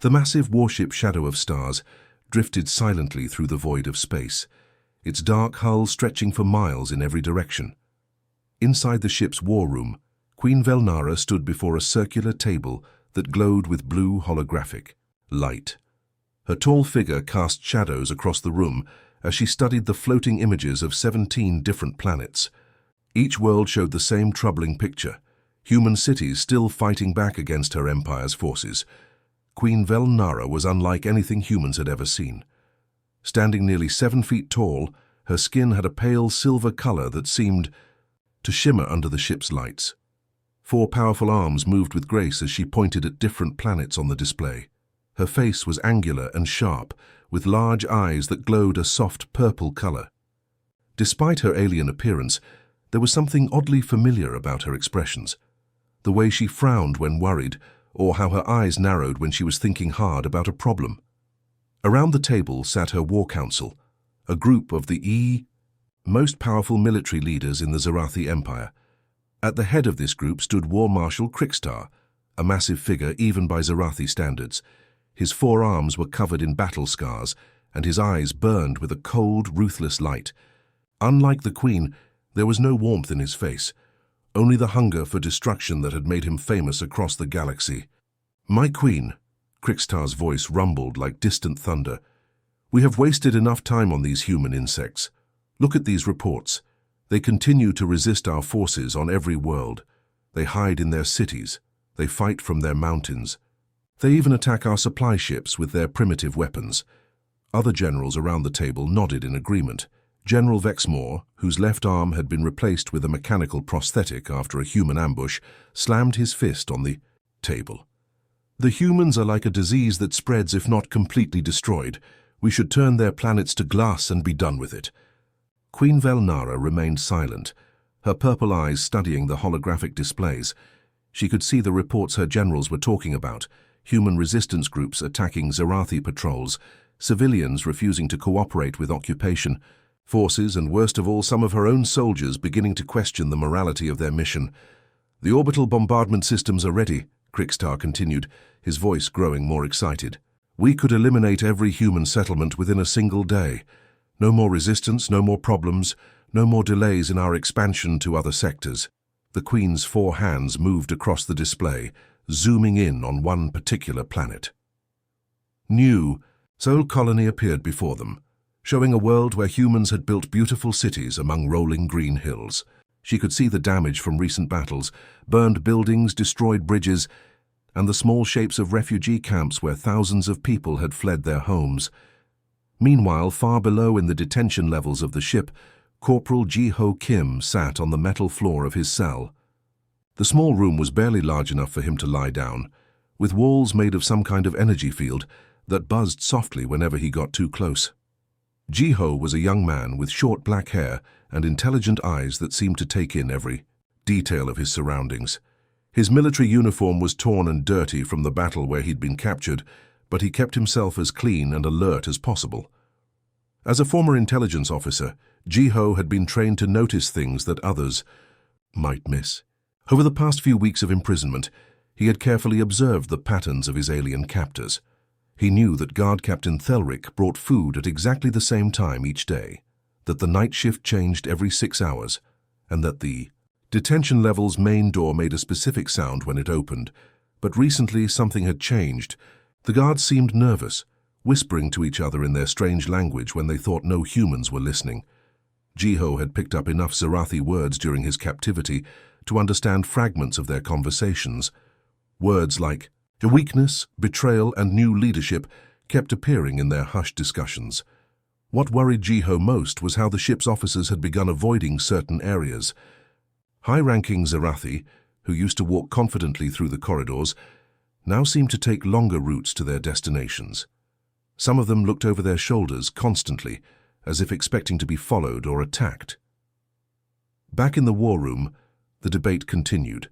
The massive warship Shadow of Stars drifted silently through the void of space, its dark hull stretching for miles in every direction. Inside the ship's war room, Queen Velnara stood before a circular table that glowed with blue holographic light. Her tall figure cast shadows across the room as she studied the floating images of 17 different planets. Each world showed the same troubling picture: human cities still fighting back against her empire's forces. Queen Velnara was unlike anything humans had ever seen. Standing nearly 7 feet tall, her skin had a pale silver color that seemed to shimmer under the ship's lights. 4 powerful arms moved with grace as she pointed at different planets on the display. Her face was angular and sharp, with large eyes that glowed a soft purple color. Despite her alien appearance, there was something oddly familiar about her expressions. The way she frowned when worried, or how her eyes narrowed when she was thinking hard about a problem. Around the table sat her war council, a group of the most powerful military leaders in the Zarathi Empire. At the head of this group stood War Marshal Krikstar, a massive figure even by Zarathi standards. His 4 arms were covered in battle scars, and his eyes burned with a cold, ruthless light. Unlike the Queen, there was no warmth in his face, only the hunger for destruction that had made him famous across the galaxy. "My Queen," Krikstar's voice rumbled like distant thunder, "we have wasted enough time on these human insects. Look at these reports. They continue to resist our forces on every world. They hide in their cities. They fight from their mountains. They even attack our supply ships with their primitive weapons." Other generals around the table nodded in agreement. General Vexmore, whose left arm had been replaced with a mechanical prosthetic after a human ambush, slammed his fist on the table. "The humans are like a disease that spreads if not completely destroyed. We should turn their planets to glass and be done with it." Queen Velnara remained silent, her purple eyes studying the holographic displays. She could see the reports her generals were talking about: human resistance groups attacking Zarathi patrols, civilians refusing to cooperate with occupation forces, and worst of all, some of her own soldiers beginning to question the morality of their mission. "The orbital bombardment systems are ready," Krikstar continued, his voice growing more excited. "We could eliminate every human settlement within a single day. No more resistance, no more problems, no more delays in our expansion to other sectors." The Queen's 4 hands moved across the display, zooming in on one particular planet. New Sol Colony appeared before them, showing a world where humans had built beautiful cities among rolling green hills. She could see the damage from recent battles: burned buildings, destroyed bridges, and the small shapes of refugee camps where thousands of people had fled their homes. Meanwhile, far below in the detention levels of the ship, Corporal Ji-Ho Kim sat on the metal floor of his cell. The small room was barely large enough for him to lie down, with walls made of some kind of energy field that buzzed softly whenever he got too close. Ji-Ho was a young man with short black hair and intelligent eyes that seemed to take in every detail of his surroundings. His military uniform was torn and dirty from the battle where he'd been captured, but he kept himself as clean and alert as possible. As a former intelligence officer, Ji-Ho had been trained to notice things that others might miss. Over the past few weeks of imprisonment, he had carefully observed the patterns of his alien captors. He knew that Guard Captain Thelric brought food at exactly the same time each day, that the night shift changed every 6 hours, and that the detention level's main door made a specific sound when it opened. But recently something had changed. The guards seemed nervous, whispering to each other in their strange language when they thought no humans were listening. Ji-Ho had picked up enough Zarathi words during his captivity to understand fragments of their conversations. Words like weakness, betrayal, and new leadership kept appearing in their hushed discussions. What worried Ji-Ho most was how the ship's officers had begun avoiding certain areas. High-ranking Zarathi, who used to walk confidently through the corridors, now seemed to take longer routes to their destinations. Some of them looked over their shoulders constantly, as if expecting to be followed or attacked. Back in the war room, the debate continued.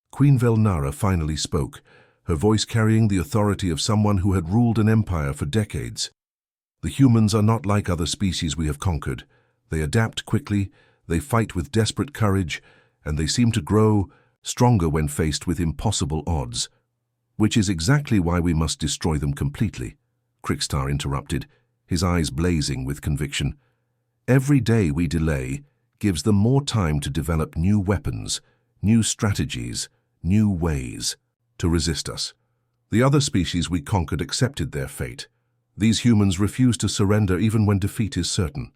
Queen Velnara finally spoke, her voice carrying the authority of someone who had ruled an empire for decades. "The humans are not like other species we have conquered. They adapt quickly, they fight with desperate courage, and they seem to grow stronger when faced with impossible odds. Which is exactly why we must destroy them completely, Krikstar interrupted, his eyes blazing with conviction. Every day we delay gives them more time to develop new weapons, new strategies, new ways to resist us. The other species we conquered accepted their fate. These humans refuse to surrender even when defeat is certain.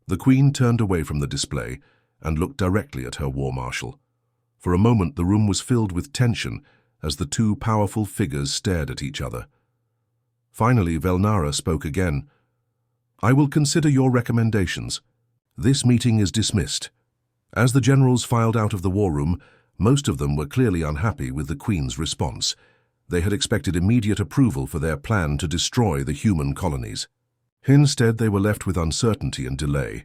The Queen turned away from the display and looked directly at her war marshal. For a moment the room was filled with tension as the two powerful figures stared at each other. Finally, Velnara spoke again. "I will consider your recommendations. This meeting is dismissed." As the generals filed out of the war room, most of them were clearly unhappy with the Queen's response. They had expected immediate approval for their plan to destroy the human colonies. Instead, they were left with uncertainty and delay,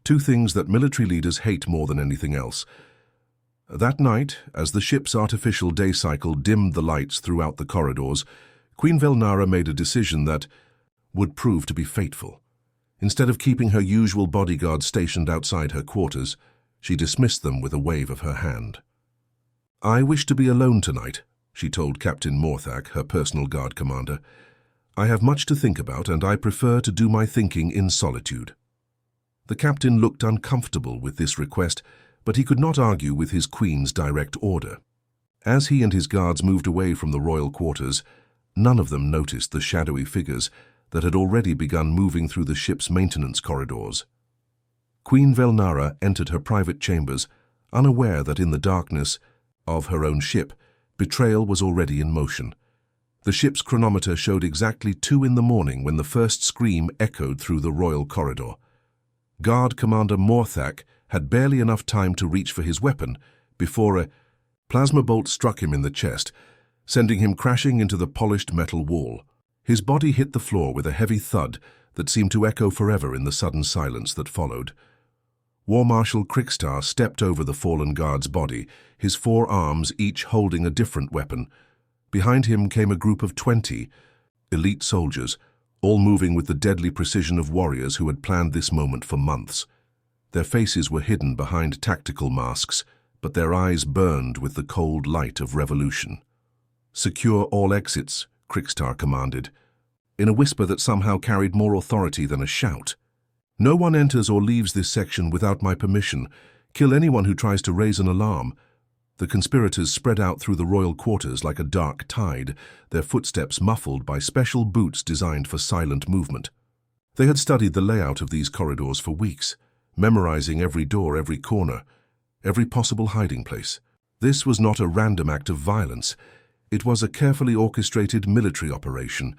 two things that military leaders hate more than anything else. That night, as the ship's artificial day cycle dimmed the lights throughout the corridors, Queen Velnara made a decision that would prove to be fateful. Instead of keeping her usual bodyguards stationed outside her quarters, she dismissed them with a wave of her hand. "I wish to be alone tonight," she told Captain Morthak, her personal guard commander. "I have much to think about, and I prefer to do my thinking in solitude." The captain looked uncomfortable with this request, but he could not argue with his queen's direct order. As he and his guards moved away from the royal quarters, none of them noticed the shadowy figures that had already begun moving through the ship's maintenance corridors. Queen Velnara entered her private chambers, unaware that in the darkness of her own ship, betrayal was already in motion. The ship's chronometer showed exactly 2 in the morning when the first scream echoed through the royal corridor. Guard Commander Morthak had barely enough time to reach for his weapon before a plasma bolt struck him in the chest, sending him crashing into the polished metal wall. His body hit the floor with a heavy thud that seemed to echo forever in the sudden silence that followed. War Marshal Krikstar stepped over the fallen guard's body, his 4 arms each holding a different weapon. Behind him came a group of 20 elite soldiers, all moving with the deadly precision of warriors who had planned this moment for months. Their faces were hidden behind tactical masks, but their eyes burned with the cold light of revolution. "Secure all exits," Krikstar commanded, in a whisper that somehow carried more authority than a shout. "No one enters or leaves this section without my permission. Kill anyone who tries to raise an alarm." The conspirators spread out through the royal quarters like a dark tide, their footsteps muffled by special boots designed for silent movement. They had studied the layout of these corridors for weeks, memorizing every door, every corner, every possible hiding place. This was not a random act of violence. It was a carefully orchestrated military operation.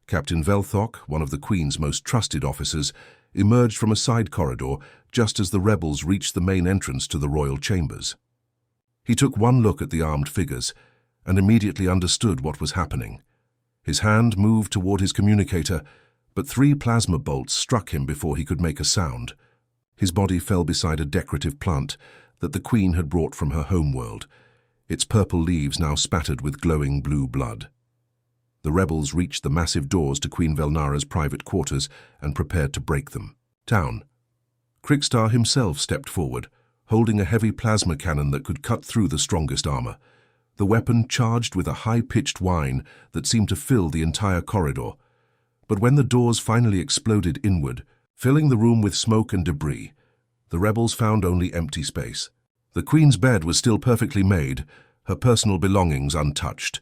Captain Velthok, one of the Queen's most trusted officers, emerged from a side corridor just as the rebels reached the main entrance to the royal chambers. He took one look at the armed figures and immediately understood what was happening. His hand moved toward his communicator, but 3 plasma bolts struck him before he could make a sound. His body fell beside a decorative plant that the Queen had brought from her homeworld, its purple leaves now spattered with glowing blue blood. The rebels reached the massive doors to Queen Velnara's private quarters and prepared to break them down. Krikstar himself stepped forward, holding a heavy plasma cannon that could cut through the strongest armor. The weapon charged with a high-pitched whine that seemed to fill the entire corridor. But when the doors finally exploded inward, filling the room with smoke and debris, the rebels found only empty space. The Queen's bed was still perfectly made, her personal belongings untouched,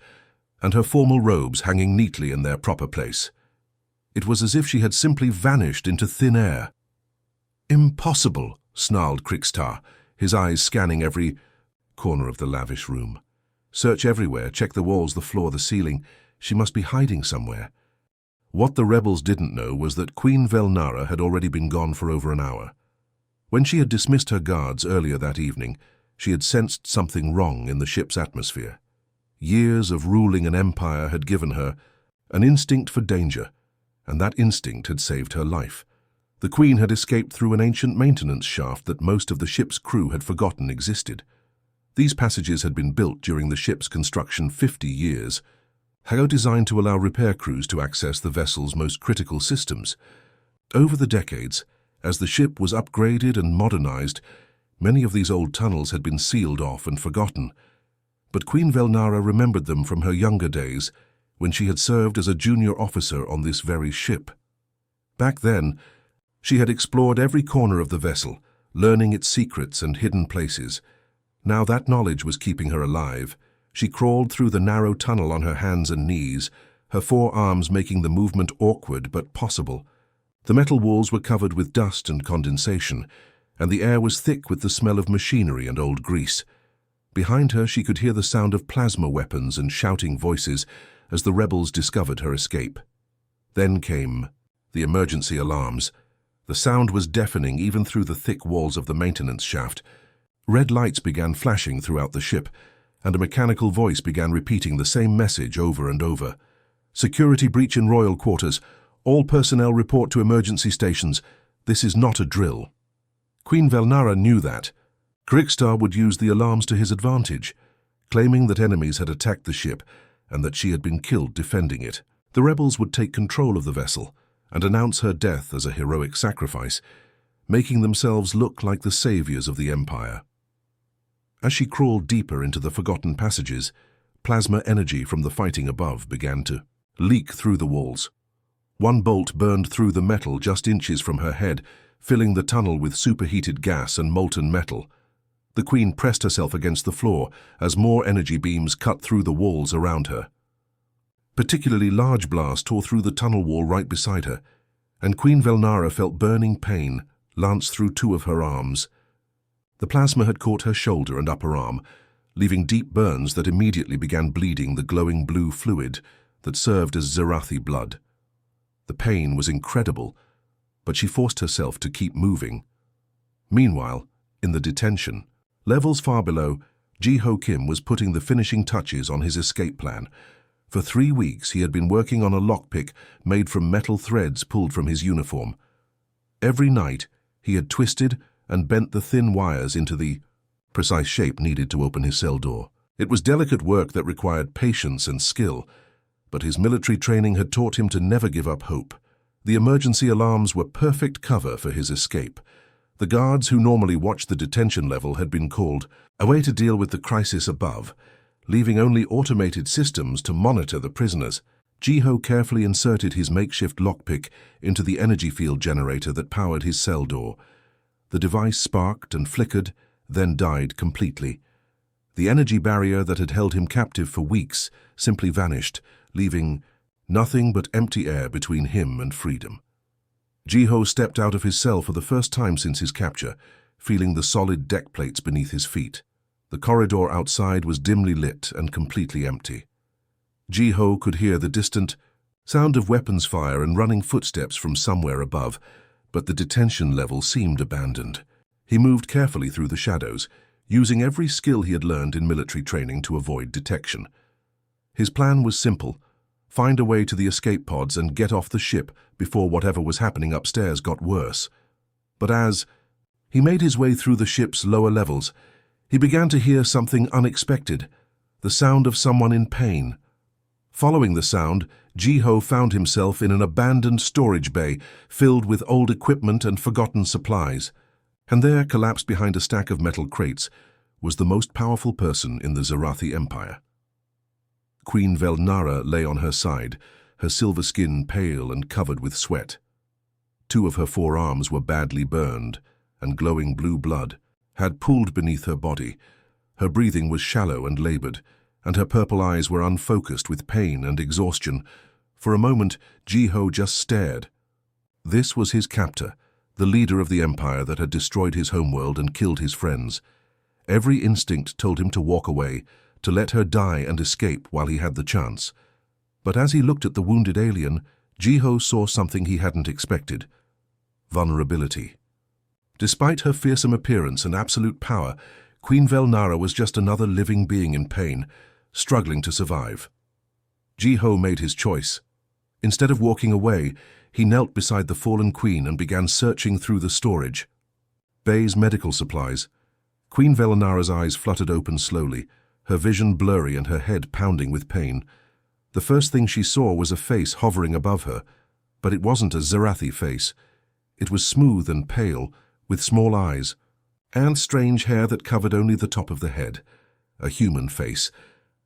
and her formal robes hanging neatly in their proper place. It was as if she had simply vanished into thin air. "Impossible," snarled Krikstar, his eyes scanning every corner of the lavish room. "Search everywhere, check the walls, the floor, the ceiling. She must be hiding somewhere." What the rebels didn't know was that Queen Velnara had already been gone for over an hour. When she had dismissed her guards earlier that evening, she had sensed something wrong in the ship's atmosphere. Years of ruling an empire had given her an instinct for danger, and that instinct had saved her life. The Queen had escaped through an ancient maintenance shaft that most of the ship's crew had forgotten existed. These passages had been built during the ship's construction 50 years ago, designed to allow repair crews to access the vessel's most critical systems. Over the decades, as the ship was upgraded and modernized, many of these old tunnels had been sealed off and forgotten. But Queen Velnara remembered them from her younger days, when she had served as a junior officer on this very ship. Back then, she had explored every corner of the vessel, learning its secrets and hidden places. Now that knowledge was keeping her alive. She crawled through the narrow tunnel on her hands and knees, her forearms making the movement awkward but possible. The metal walls were covered with dust and condensation, and the air was thick with the smell of machinery and old grease. Behind her, she could hear the sound of plasma weapons and shouting voices as the rebels discovered her escape. Then came the emergency alarms. The sound was deafening even through the thick walls of the maintenance shaft. Red lights began flashing throughout the ship, and a mechanical voice began repeating the same message over and over. "Security breach in royal quarters. All personnel report to emergency stations. This is not a drill." Queen Velnara knew that. Krikstar would use the alarms to his advantage, claiming that enemies had attacked the ship and that she had been killed defending it. The rebels would take control of the vessel and announce her death as a heroic sacrifice, making themselves look like the saviors of the Empire. As she crawled deeper into the forgotten passages, plasma energy from the fighting above began to leak through the walls. One bolt burned through the metal just inches from her head, filling the tunnel with superheated gas and molten metal. The Queen pressed herself against the floor as more energy beams cut through the walls around her. Particularly large blasts tore through the tunnel wall right beside her, and Queen Velnara felt burning pain lance through two of her arms. The plasma had caught her shoulder and upper arm, leaving deep burns that immediately began bleeding the glowing blue fluid that served as Zerathi blood. The pain was incredible, but she forced herself to keep moving. Meanwhile, in the detention, levels far below, Ji-ho Kim was putting the finishing touches on his escape plan. For 3 weeks, he had been working on a lockpick made from metal threads pulled from his uniform. Every night, he had twisted and bent the thin wires into the precise shape needed to open his cell door. It was delicate work that required patience and skill, but his military training had taught him to never give up hope. The emergency alarms were perfect cover for his escape. The guards who normally watched the detention level had been called away to deal with the crisis above, leaving only automated systems to monitor the prisoners. Ji-ho carefully inserted his makeshift lockpick into the energy field generator that powered his cell door. The device sparked and flickered, then died completely. The energy barrier that had held him captive for weeks simply vanished, leaving nothing but empty air between him and freedom. Ji-ho stepped out of his cell for the first time since his capture, feeling the solid deck plates beneath his feet. The corridor outside was dimly lit and completely empty. Ji-ho could hear the distant sound of weapons fire and running footsteps from somewhere above, but the detention level seemed abandoned. He moved carefully through the shadows, using every skill he had learned in military training to avoid detection. His plan was simple: find a way to the escape pods and get off the ship before whatever was happening upstairs got worse. But as he made his way through the ship's lower levels, he began to hear something unexpected, the sound of someone in pain. Following the sound, Ji-ho found himself in an abandoned storage bay filled with old equipment and forgotten supplies. And there, collapsed behind a stack of metal crates, was the most powerful person in the Zerathi Empire. Queen Velnara lay on her side, her silver skin pale and covered with sweat. 2 of her forearms were badly burned, and glowing blue blood had pooled beneath her body. Her breathing was shallow and labored, and her purple eyes were unfocused with pain and exhaustion. For a moment, Ji-ho just stared. This was his captor, the leader of the empire that had destroyed his homeworld and killed his friends. Every instinct told him to walk away, to let her die and escape while he had the chance. But as he looked at the wounded alien, Ji-ho saw something he hadn't expected: vulnerability. Despite her fearsome appearance and absolute power, Queen Velnara was just another living being in pain, struggling to survive. Ji-ho made his choice. Instead of walking away, he knelt beside the fallen queen and began searching through the storage bay's medical supplies. Queen Velnara's eyes fluttered open slowly, her vision blurry and her head pounding with pain. The first thing she saw was a face hovering above her, but it wasn't a Zerathi face. It was smooth and pale, with small eyes, and strange hair that covered only the top of the head. a human face.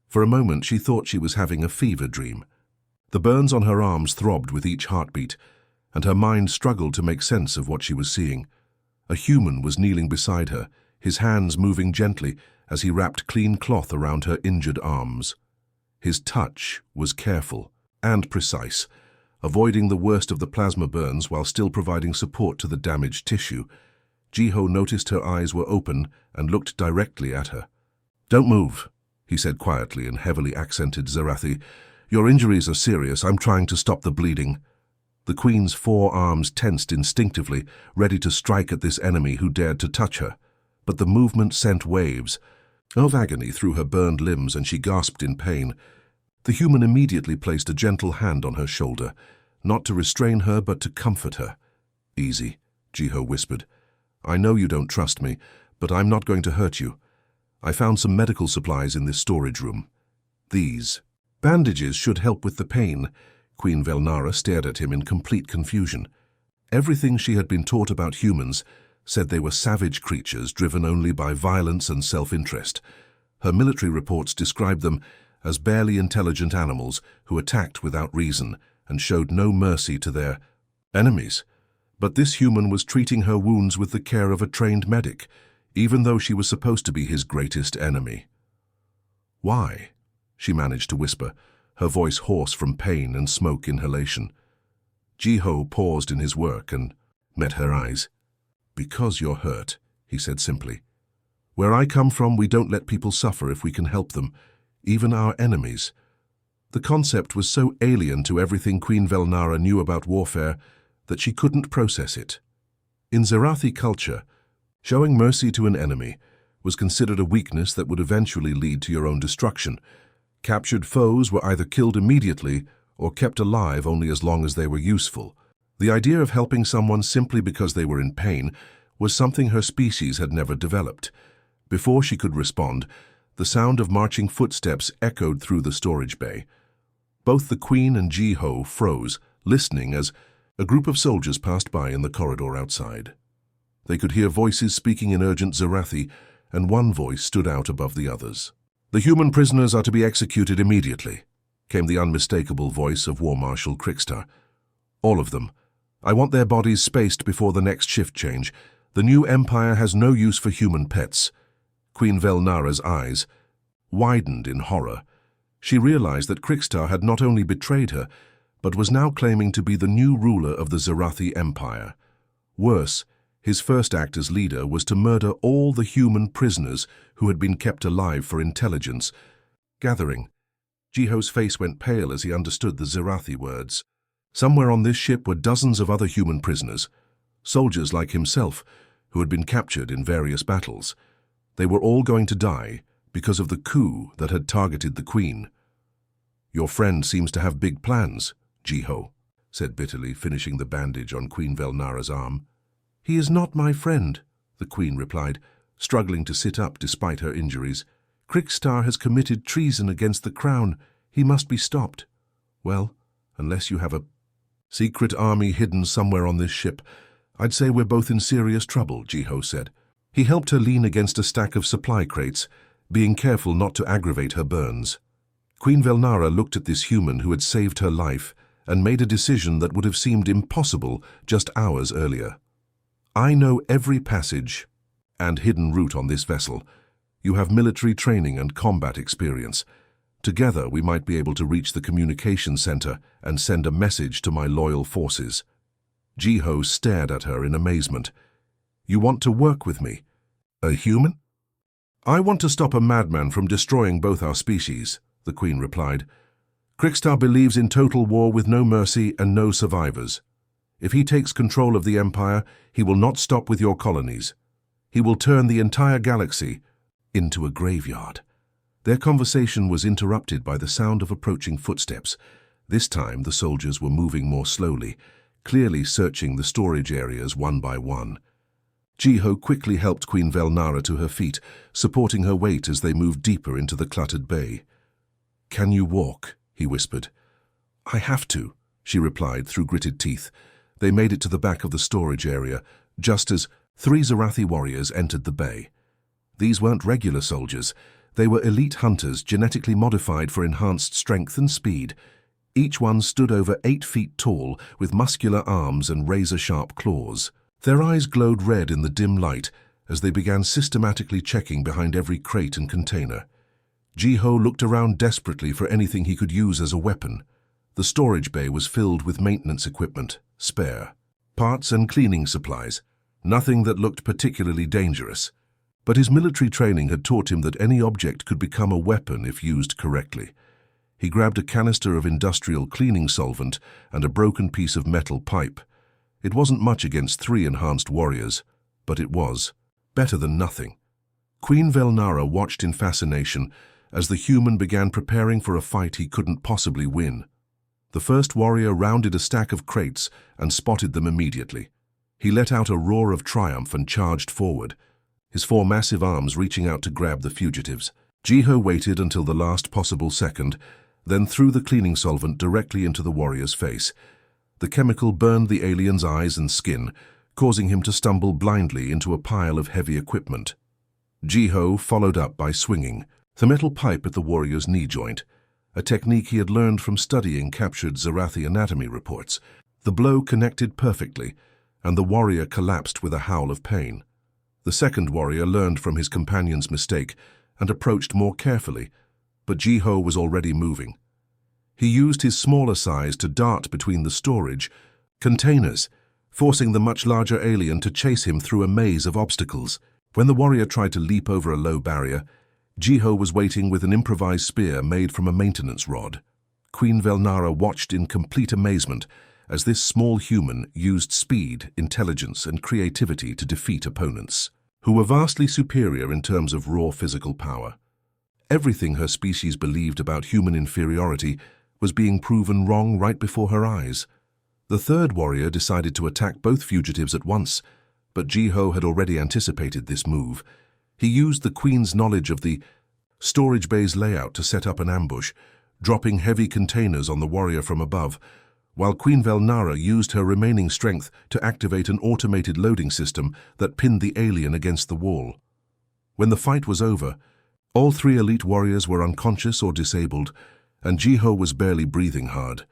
For a moment she thought she was having a fever dream. The burns on her arms throbbed with each heartbeat, and her mind struggled to make sense of what she was seeing. A human was kneeling beside her, his hands moving gently as he wrapped clean cloth around her injured arms. His touch was careful and precise, avoiding the worst of the plasma burns while still providing support to the damaged tissue. Jiho noticed her eyes were open and looked directly at her. "Don't move," he said quietly in heavily accented Zarathi. "Your injuries are serious. I'm trying to stop the bleeding." The Queen's forearms tensed instinctively, ready to strike at this enemy who dared to touch her. But the movement sent waves of agony through her burned limbs, and she gasped in pain. The human immediately placed a gentle hand on her shoulder, not to restrain her but to comfort her. "Easy," Jiho whispered. "I know you don't trust me, but I'm not going to hurt you. I found some medical supplies in this storage room. These bandages should help with the pain." Queen Velnara stared at him in complete confusion. Everything she had been taught about humans said they were savage creatures driven only by violence and self-interest. Her military reports described them as barely intelligent animals who attacked without reason and showed no mercy to their enemies. But this human was treating her wounds with the care of a trained medic, even though she was supposed to be his greatest enemy. "Why?" she managed to whisper, her voice hoarse from pain and smoke inhalation. Jiho paused in his work and met her eyes. "Because you're hurt," he said simply. "Where I come from, we don't let people suffer if we can help them, even our enemies." The concept was so alien to everything Queen Velnara knew about warfare that she couldn't process it. In Zarathi culture, showing mercy to an enemy was considered a weakness that would eventually lead to your own destruction. Captured foes were either killed immediately or kept alive only as long as they were useful. The idea of helping someone simply because they were in pain was something her species had never developed. Before she could respond, the sound of marching footsteps echoed through the storage bay. Both the Queen and Jiho froze, listening as a group of soldiers passed by in the corridor outside. They could hear voices speaking in urgent Zarathi, and one voice stood out above the others. "The human prisoners are to be executed immediately," came the unmistakable voice of War Marshal Krikstar. "All of them. I want their bodies spaced before the next shift change. The new empire has no use for human pets." Queen Velnara's eyes widened in horror. She realized that Krikstar had not only betrayed her, but was now claiming to be the new ruler of the Zarathi Empire. Worse, his first act as leader was to murder all the human prisoners who had been kept alive for intelligence. Gathering. Jiho's face went pale as he understood the Zarathi words. Somewhere on this ship were dozens of other human prisoners, soldiers like himself, who had been captured in various battles. They were all going to die because of the coup that had targeted the Queen. "Your friend seems to have big plans," Jiho said bitterly, finishing the bandage on Queen Velnara's arm. "He is not my friend," the Queen replied, struggling to sit up despite her injuries. "Krikstar has committed treason against the crown. He must be stopped." "Well, unless you have a secret army hidden somewhere on this ship, I'd say we're both in serious trouble," Jiho said. He helped her lean against a stack of supply crates, being careful not to aggravate her burns. Queen Velnara looked at this human who had saved her life and made a decision that would have seemed impossible just hours earlier. "I know every passage and hidden route on this vessel. You have military training and combat experience. Together we might be able to reach the communication center and send a message to my loyal forces." Jiho stared at her in amazement. "You want to work with me? A human?" "I want to stop a madman from destroying both our species," the Queen replied. "Krikstar believes in total war with no mercy and no survivors. If he takes control of the Empire, he will not stop with your colonies. He will turn the entire galaxy into a graveyard." Their conversation was interrupted by the sound of approaching footsteps. This time the soldiers were moving more slowly, clearly searching the storage areas one by one. Jiho quickly helped Queen Velnara to her feet, supporting her weight as they moved deeper into the cluttered bay. "Can you walk?" he whispered. "I have to," she replied through gritted teeth. They made it to the back of the storage area, just as 3 Zarathi warriors entered the bay. These weren't regular soldiers. They were elite hunters genetically modified for enhanced strength and speed. Each one stood over 8 feet tall, with muscular arms and razor-sharp claws. Their eyes glowed red in the dim light as they began systematically checking behind every crate and container. Ji-ho looked around desperately for anything he could use as a weapon. The storage bay was filled with maintenance equipment, spare parts and cleaning supplies, nothing that looked particularly dangerous. But his military training had taught him that any object could become a weapon if used correctly. He grabbed a canister of industrial cleaning solvent and a broken piece of metal pipe. It wasn't much against 3 enhanced warriors, but it was better than nothing. Queen Velnara watched in fascination as the human began preparing for a fight he couldn't possibly win. The first warrior rounded a stack of crates and spotted them immediately. He let out a roar of triumph and charged forward, his 4 massive arms reaching out to grab the fugitives. Ji-ho waited until the last possible second, then threw the cleaning solvent directly into the warrior's face. The chemical burned the alien's eyes and skin, causing him to stumble blindly into a pile of heavy equipment. Ji-ho followed up by swinging the metal pipe at the warrior's knee joint, a technique he had learned from studying captured Zarathi anatomy reports. The blow connected perfectly, and the warrior collapsed with a howl of pain. The second warrior learned from his companion's mistake and approached more carefully, but Ji-ho was already moving. He used his smaller size to dart between the storage containers, forcing the much larger alien to chase him through a maze of obstacles. When the warrior tried to leap over a low barrier, Ji-ho was waiting with an improvised spear made from a maintenance rod. Queen Velnara watched in complete amazement as this small human used speed, intelligence, and creativity to defeat opponents, who were vastly superior in terms of raw physical power. Everything her species believed about human inferiority was being proven wrong right before her eyes. The third warrior decided to attack both fugitives at once, but Ji-ho had already anticipated this move. He used the Queen's knowledge of the storage bay's layout to set up an ambush, dropping heavy containers on the warrior from above, while Queen Velnara used her remaining strength to activate an automated loading system that pinned the alien against the wall. When the fight was over, all 3 elite warriors were unconscious or disabled, and Ji-ho was barely breathing hard.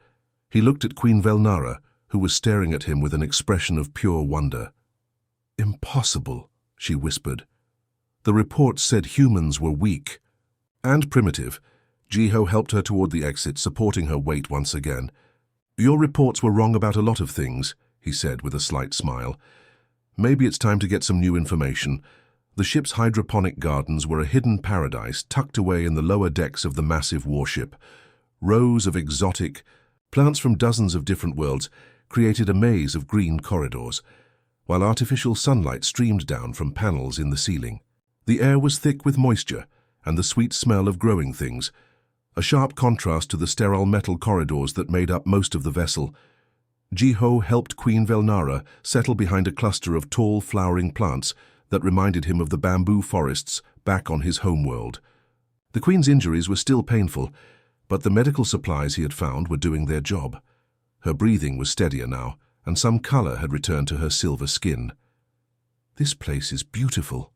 He looked at Queen Velnara, who was staring at him with an expression of pure wonder. "Impossible," she whispered. The reports said humans were weak and primitive. Ji-ho helped her toward the exit, supporting her weight once again. "Your reports were wrong about a lot of things," he said with a slight smile. "Maybe it's time to get some new information." The ship's hydroponic gardens were a hidden paradise tucked away in the lower decks of the massive warship. Rows of exotic plants from dozens of different worlds created a maze of green corridors, while artificial sunlight streamed down from panels in the ceiling. The air was thick with moisture and the sweet smell of growing things, a sharp contrast to the sterile metal corridors that made up most of the vessel. Ji-ho helped Queen Velnara settle behind a cluster of tall, flowering plants that reminded him of the bamboo forests back on his homeworld. The Queen's injuries were still painful, but the medical supplies he had found were doing their job. Her breathing was steadier now, and some color had returned to her silver skin. "This place is beautiful,"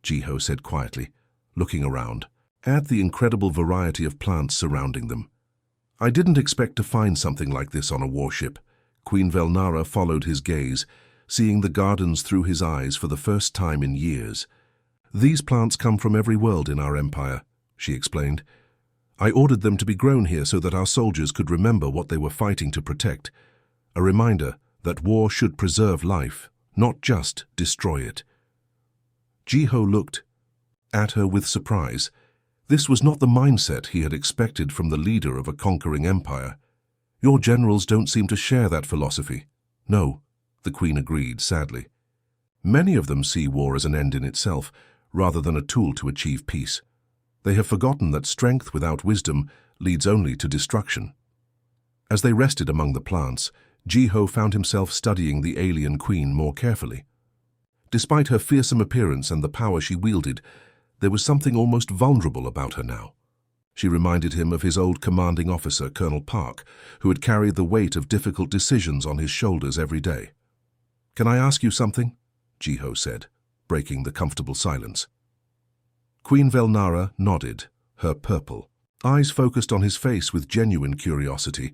Ji-ho said quietly, looking around at the incredible variety of plants surrounding them. "I didn't expect to find something like this on a warship." Queen Velnara followed his gaze, seeing the gardens through his eyes for the first time in years. "These plants come from every world in our empire," she explained. "I ordered them to be grown here so that our soldiers could remember what they were fighting to protect. A reminder that war should preserve life, not just destroy it." Ji-ho looked at her with surprise. This was not the mindset he had expected from the leader of a conquering empire. "Your generals don't seem to share that philosophy." "No," the Queen agreed sadly. "Many of them see war as an end in itself, rather than a tool to achieve peace. They have forgotten that strength without wisdom leads only to destruction." As they rested among the plants, Ji-ho found himself studying the alien queen more carefully. Despite her fearsome appearance and the power she wielded, there was something almost vulnerable about her now. She reminded him of his old commanding officer, Colonel Park, who had carried the weight of difficult decisions on his shoulders every day. "Can I ask you something?" Ji-ho said, breaking the comfortable silence. Queen Velnara nodded, her purple eyes focused on his face with genuine curiosity.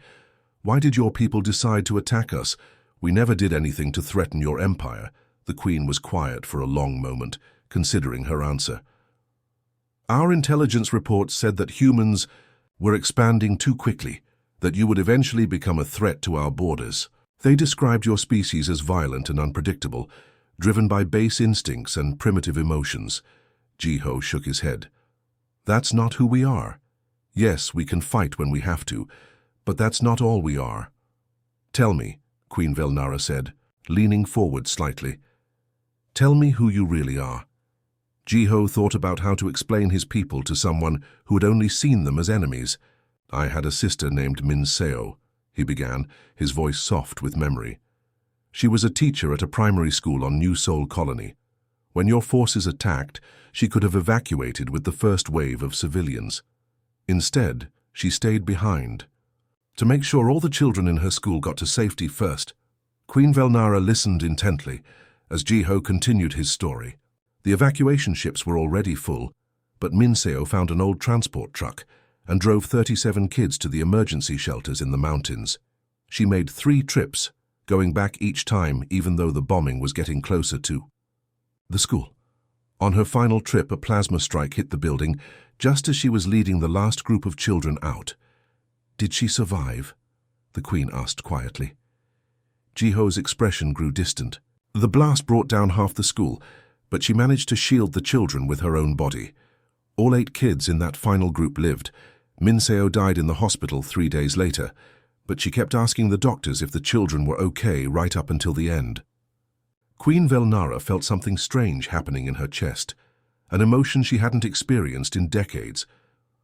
"Why did your people decide to attack us? We never did anything to threaten your empire." The queen was quiet for a long moment, considering her answer. "Our intelligence reports said that humans were expanding too quickly, that you would eventually become a threat to our borders. They described your species as violent and unpredictable, driven by base instincts and primitive emotions." Jiho shook his head. "That's not who we are. Yes, we can fight when we have to, but that's not all we are." "Tell me," Queen Velnara said, leaning forward slightly. "Tell me who you really are." Jiho thought about how to explain his people to someone who had only seen them as enemies. "I had a sister named Minseo," he began, his voice soft with memory. "She was a teacher at a primary school on New Seoul Colony. When your forces attacked, she could have evacuated with the first wave of civilians. Instead, she stayed behind to make sure all the children in her school got to safety first." Queen Velnara listened intently as Jiho continued his story. The evacuation ships were already full, but Minseo found an old transport truck and drove 37 kids to the emergency shelters in the mountains. She made 3 trips, going back each time even though the bombing was getting closer to the school. On her final trip, a plasma strike hit the building just as she was leading the last group of children out. "Did she survive?" the queen asked quietly. Jiho's expression grew distant. "The blast brought down half the school, but she managed to shield the children with her own body. All 8 kids in that final group lived. Minseo died in the hospital 3 days later, but she kept asking the doctors if the children were okay right up until the end." Queen Velnara felt something strange happening in her chest, an emotion she hadn't experienced in decades.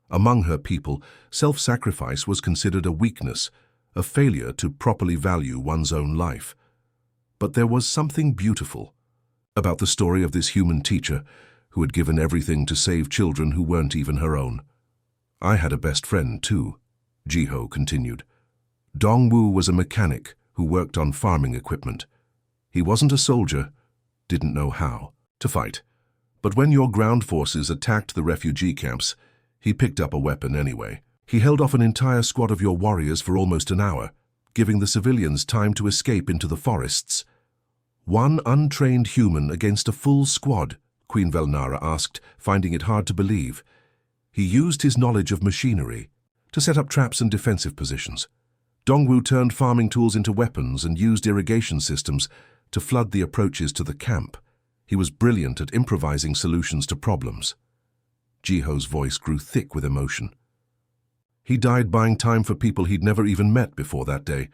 Among her people, self-sacrifice was considered a weakness, a failure to properly value one's own life. But there was something beautiful about the story of this human teacher who had given everything to save children who weren't even her own. "I had a best friend too," Jiho continued. "Dongwoo was a mechanic who worked on farming equipment. He wasn't a soldier, didn't know how to fight. But when your ground forces attacked the refugee camps, he picked up a weapon anyway. He held off an entire squad of your warriors for almost an hour, giving the civilians time to escape into the forests." "One untrained human against a full squad?" Queen Velnara asked, finding it hard to believe. "He used his knowledge of machinery to set up traps and defensive positions. Dongwoo turned farming tools into weapons and used irrigation systems to flood the approaches to the camp. He was brilliant at improvising solutions to problems." Jiho's voice grew thick with emotion. "He died buying time for people he'd never even met before that day.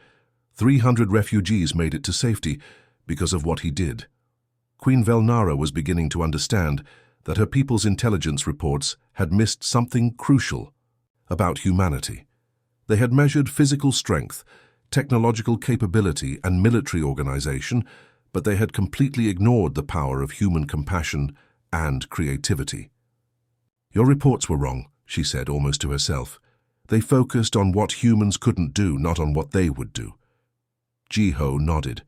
300 refugees made it to safety because of what he did." Queen Velnara was beginning to understand that her people's intelligence reports had missed something crucial about humanity. They had measured physical strength, technological capability, and military organization, but they had completely ignored the power of human compassion and creativity. "Your reports were wrong," she said almost to herself. "They focused on what humans couldn't do, not on what they would do." Jiho nodded.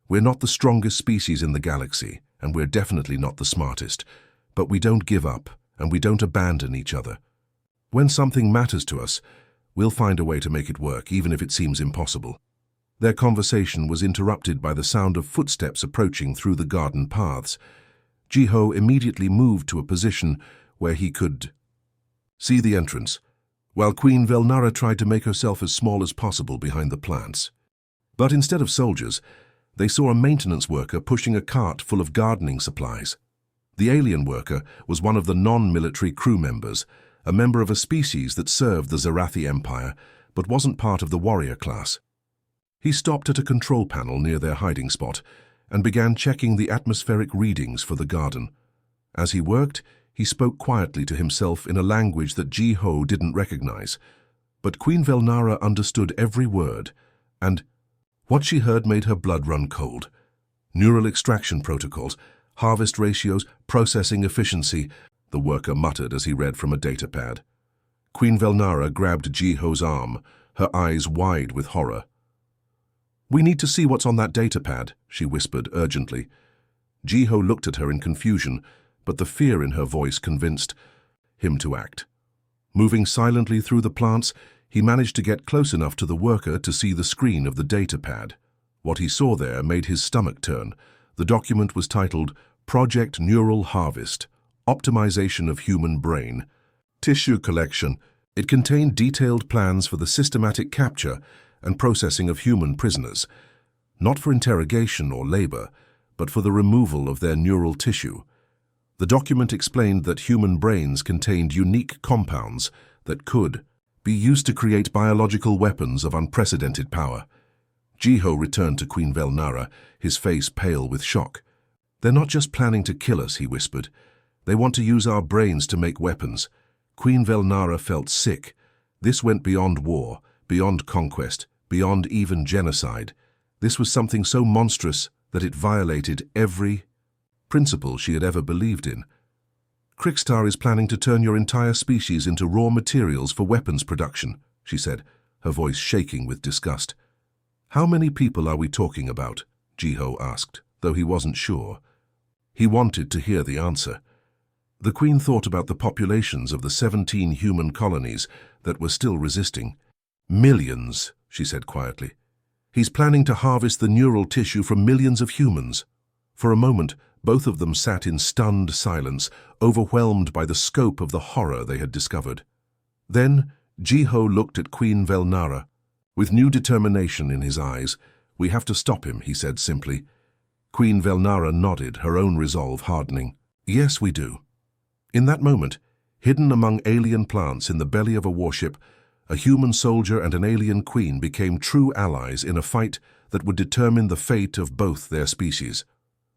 "We're not the strongest species in the galaxy, and we're definitely not the smartest, but we don't give up, and we don't abandon each other. When something matters to us, we'll find a way to make it work, even if it seems impossible." Their conversation was interrupted by the sound of footsteps approaching through the garden paths. Jiho immediately moved to a position where he could see the entrance, while Queen Velnara tried to make herself as small as possible behind the plants. But instead of soldiers, they saw a maintenance worker pushing a cart full of gardening supplies. The alien worker was one of the non-military crew members, a member of a species that served the Zarathi Empire, but wasn't part of the warrior class. He stopped at a control panel near their hiding spot and began checking the atmospheric readings for the garden. As he worked, he spoke quietly to himself in a language that Jiho didn't recognize. But Queen Velnara understood every word, and what she heard made her blood run cold. Neural extraction protocols, harvest ratios, processing efficiency, the worker muttered as he read from a datapad. Queen Velnara grabbed Jiho's arm, her eyes wide with horror. "We need to see what's on that datapad," she whispered urgently. Jiho looked at her in confusion, but the fear in her voice convinced him to act. Moving silently through the plants, he managed to get close enough to the worker to see the screen of the data pad. What he saw there made his stomach turn. The document was titled Project Neural Harvest, Optimization of Human Brain, Tissue Collection. It contained detailed plans for the systematic capture and processing of human prisoners, not for interrogation or labor, but for the removal of their neural tissue. The document explained that human brains contained unique compounds that could be used to create biological weapons of unprecedented power. Jiho returned to Queen Velnara, his face pale with shock. "They're not just planning to kill us," he whispered. "They want to use our brains to make weapons." Queen Velnara felt sick. This went beyond war, beyond conquest, beyond even genocide. This was something so monstrous that it violated every principle she had ever believed in. "Krikstar is planning to turn your entire species into raw materials for weapons production," she said, her voice shaking with disgust. "How many people are we talking about?" Jiho asked, though he wasn't sure. He wanted to hear the answer. The Queen thought about the populations of the 17 human colonies that were still resisting. "Millions," she said quietly. "He's planning to harvest the neural tissue from millions of humans." For a moment, both of them sat in stunned silence, overwhelmed by the scope of the horror they had discovered. Then Jiho looked at Queen Velnara. With new determination in his eyes, "We have to stop him," he said simply. Queen Velnara nodded, her own resolve hardening. "Yes, we do." In that moment, hidden among alien plants in the belly of a warship, a human soldier and an alien queen became true allies in a fight that would determine the fate of both their species.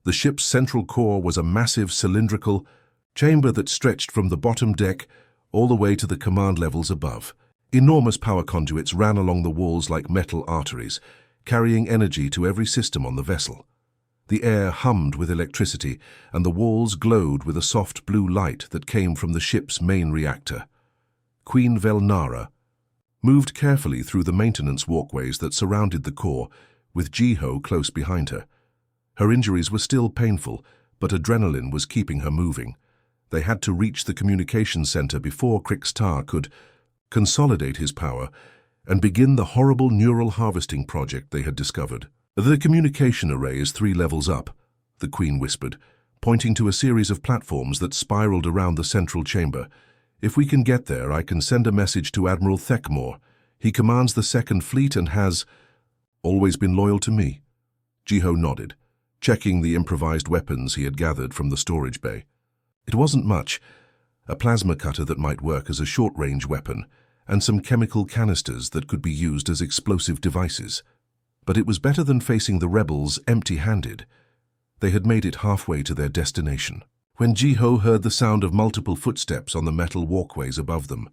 The ship's central core was a massive cylindrical chamber that stretched from the bottom deck all the way to the command levels above. Enormous power conduits ran along the walls like metal arteries, carrying energy to every system on the vessel. The air hummed with electricity, and the walls glowed with a soft blue light that came from the ship's main reactor. Queen Velnara moved carefully through the maintenance walkways that surrounded the core, with Jiho close behind her. Her injuries were still painful, but adrenaline was keeping her moving. They had to reach the communication center before Krikstar could consolidate his power and begin the horrible neural harvesting project they had discovered. "The communication array is 3 levels up," the Queen whispered, pointing to a series of platforms that spiraled around the central chamber. "If we can get there, I can send a message to Admiral Thekmore. He commands the Second Fleet and has always been loyal to me." Jiho nodded, checking the improvised weapons he had gathered from the storage bay. It wasn't much: a plasma cutter that might work as a short-range weapon, and some chemical canisters that could be used as explosive devices. But it was better than facing the rebels empty-handed. They had made it halfway to their destination, when Jiho heard the sound of multiple footsteps on the metal walkways above them.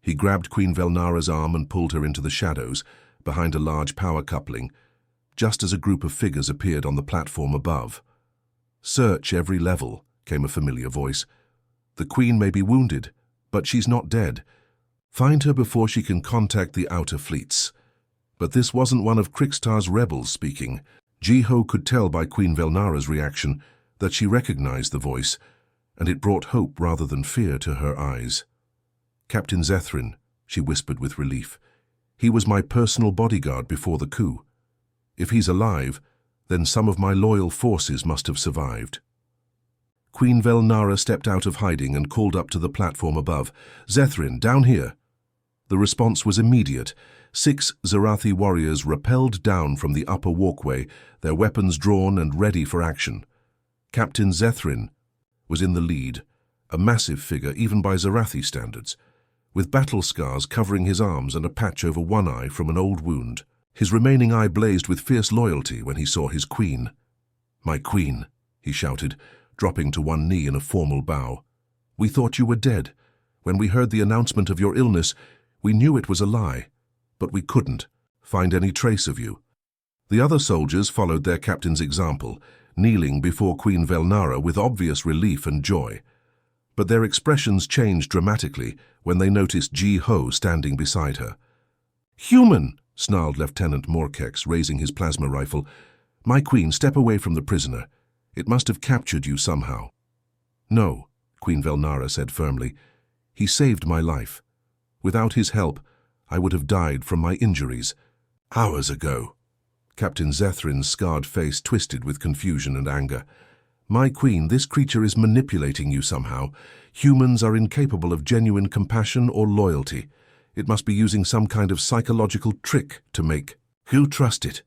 He grabbed Queen Velnara's arm and pulled her into the shadows, behind a large power coupling, just as a group of figures appeared on the platform above. "Search every level," came a familiar voice. "The Queen may be wounded, but she's not dead. Find her before she can contact the outer fleets." But this wasn't one of Krikstar's rebels speaking. Jiho could tell by Queen Velnara's reaction that she recognized the voice, and it brought hope rather than fear to her eyes. "Captain Zethrin," she whispered with relief. "He was my personal bodyguard before the coup. If he's alive, then some of my loyal forces must have survived." Queen Velnara stepped out of hiding and called up to the platform above. "Zethrin, down here." The response was immediate. 6 Zarathi warriors rappelled down from the upper walkway, their weapons drawn and ready for action. Captain Zethrin was in the lead, a massive figure even by Zarathi standards, with battle scars covering his arms and a patch over one eye from an old wound. His remaining eye blazed with fierce loyalty when he saw his queen. "My queen," he shouted, dropping to one knee in a formal bow. "We thought you were dead. When we heard the announcement of your illness, we knew it was a lie, but we couldn't find any trace of you." The other soldiers followed their captain's example, kneeling before Queen Velnara with obvious relief and joy. But their expressions changed dramatically when they noticed Jiho standing beside her. "Human!" snarled Lieutenant Morkex, raising his plasma rifle. "My queen, step away from the prisoner. It must have captured you somehow." No, Queen Velnara said firmly. He saved my life. Without his help, I would have died from my injuries. Hours ago. Captain Zethrin's scarred face twisted with confusion and anger. My queen, this creature is manipulating you somehow. Humans are incapable of genuine compassion or loyalty. It must be using some kind of psychological trick to make. Who trust it?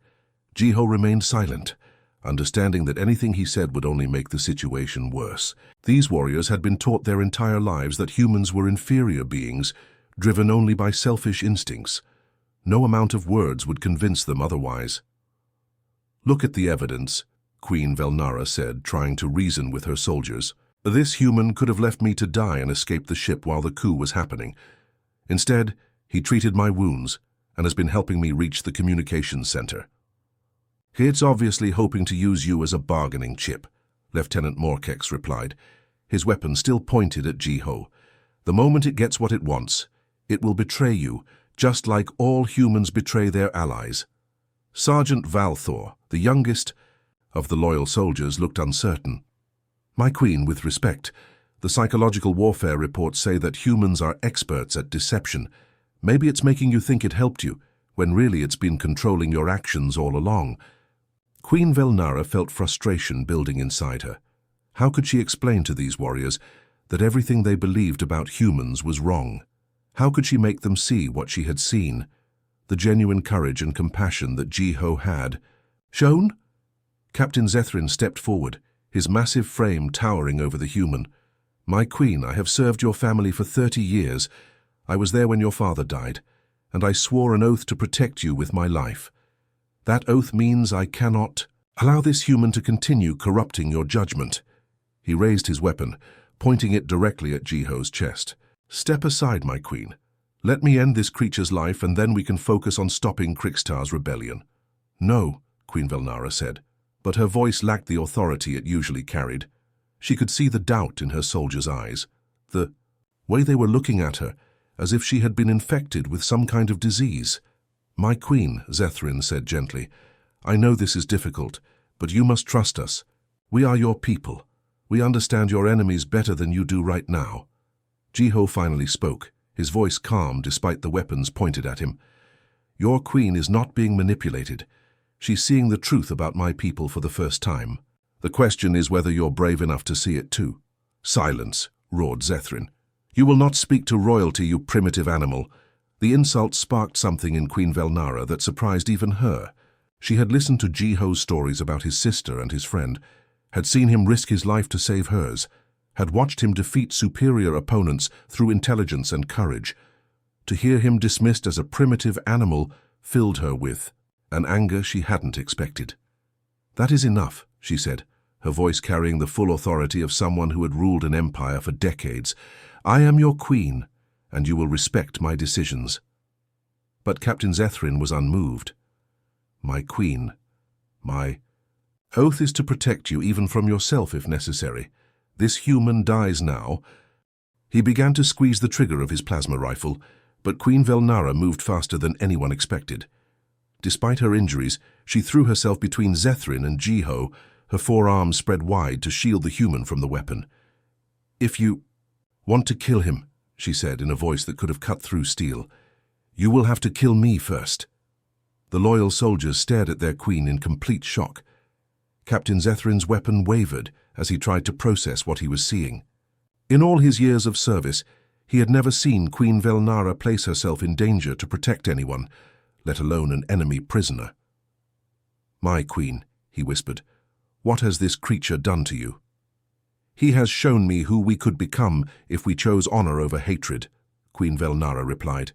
Jiho remained silent, understanding that anything he said would only make the situation worse. These warriors had been taught their entire lives that humans were inferior beings, driven only by selfish instincts. No amount of words would convince them otherwise. Look at the evidence, Queen Velnara said, trying to reason with her soldiers. This human could have left me to die and escaped the ship while the coup was happening. Instead, he treated my wounds and has been helping me reach the communications center. It's obviously hoping to use you as a bargaining chip, Lieutenant Morkex replied, his weapon still pointed at Jiho. The moment it gets what it wants, it will betray you, just like all humans betray their allies. Sergeant Valthor, the youngest of the loyal soldiers, looked uncertain. My queen, with respect, the psychological warfare reports say that humans are experts at deception. Maybe it's making you think it helped you, when really it's been controlling your actions all along. Queen Velnara felt frustration building inside her. How could she explain to these warriors that everything they believed about humans was wrong? How could she make them see what she had seen? The genuine courage and compassion that Jiho had. Shown? Captain Zethrin stepped forward, his massive frame towering over the human. My queen, I have served your family for 30 years. I was there when your father died, and I swore an oath to protect you with my life. That oath means I cannot allow this human to continue corrupting your judgment. He raised his weapon, pointing it directly at Jiho's chest. Step aside, my queen. Let me end this creature's life, and then we can focus on stopping Krikstar's rebellion. No, Queen Velnara said, but her voice lacked the authority it usually carried. She could see the doubt in her soldiers' eyes, the way they were looking at her, as if she had been infected with some kind of disease. My queen, Zethrin said gently, I know this is difficult, but you must trust us. We are your people. We understand your enemies better than you do right now. Jiho finally spoke, his voice calm despite the weapons pointed at him. Your queen is not being manipulated. She's seeing the truth about my people for the first time. The question is whether you're brave enough to see it too. Silence, roared Zethrin. You will not speak to royalty, you primitive animal. The insult sparked something in Queen Velnara that surprised even her. She had listened to Jiho's stories about his sister and his friend, had seen him risk his life to save hers, had watched him defeat superior opponents through intelligence and courage. To hear him dismissed as a primitive animal filled her with an anger she hadn't expected. That is enough, she said, her voice carrying the full authority of someone who had ruled an empire for decades. I am your queen, and you will respect my decisions. But Captain Zethrin was unmoved. My queen, my oath is to protect you even from yourself if necessary. This human dies now. He began to squeeze the trigger of his plasma rifle, but Queen Velnara moved faster than anyone expected. Despite her injuries, she threw herself between Zethrin and Jiho, her forearms spread wide to shield the human from the weapon. If you want to kill him, she said in a voice that could have cut through steel, you will have to kill me first. The loyal soldiers stared at their queen in complete shock. Captain Zethrin's weapon wavered as he tried to process what he was seeing. In all his years of service, he had never seen Queen Velnara place herself in danger to protect anyone, let alone an enemy prisoner. My queen, he whispered, what has this creature done to you? He has shown me who we could become if we chose honor over hatred, Queen Velnara replied.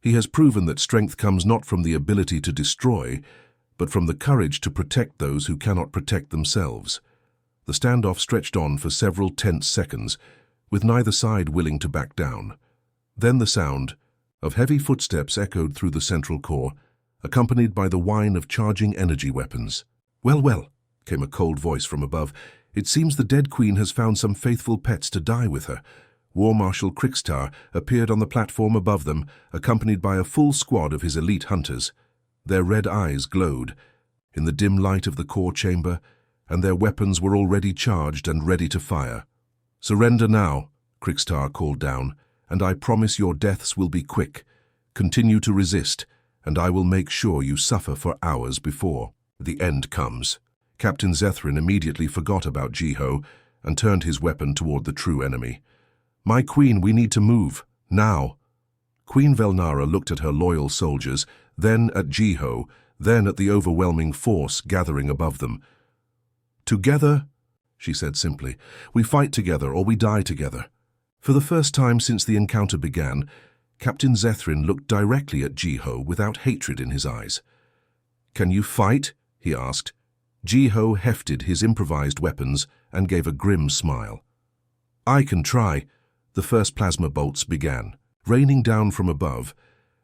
He has proven that strength comes not from the ability to destroy, but from the courage to protect those who cannot protect themselves. The standoff stretched on for several tense seconds, with neither side willing to back down. Then the sound of heavy footsteps echoed through the central core, accompanied by the whine of charging energy weapons. Well, well, came a cold voice from above. It seems the dead queen has found some faithful pets to die with her. War Marshal Krikstar appeared on the platform above them, accompanied by a full squad of his elite hunters. Their red eyes glowed in the dim light of the core chamber, and their weapons were already charged and ready to fire. Surrender now, Krikstar called down, and I promise your deaths will be quick. Continue to resist, and I will make sure you suffer for hours before the end comes. Captain Zethrin immediately forgot about Jiho and turned his weapon toward the true enemy. My queen, we need to move, now. Queen Velnara looked at her loyal soldiers, then at Jiho, then at the overwhelming force gathering above them. Together, she said simply, we fight together or we die together. For the first time since the encounter began, Captain Zethrin looked directly at Jiho without hatred in his eyes. Can you fight? He asked. Jiho hefted his improvised weapons and gave a grim smile. I can try. The first plasma bolts began, raining down from above,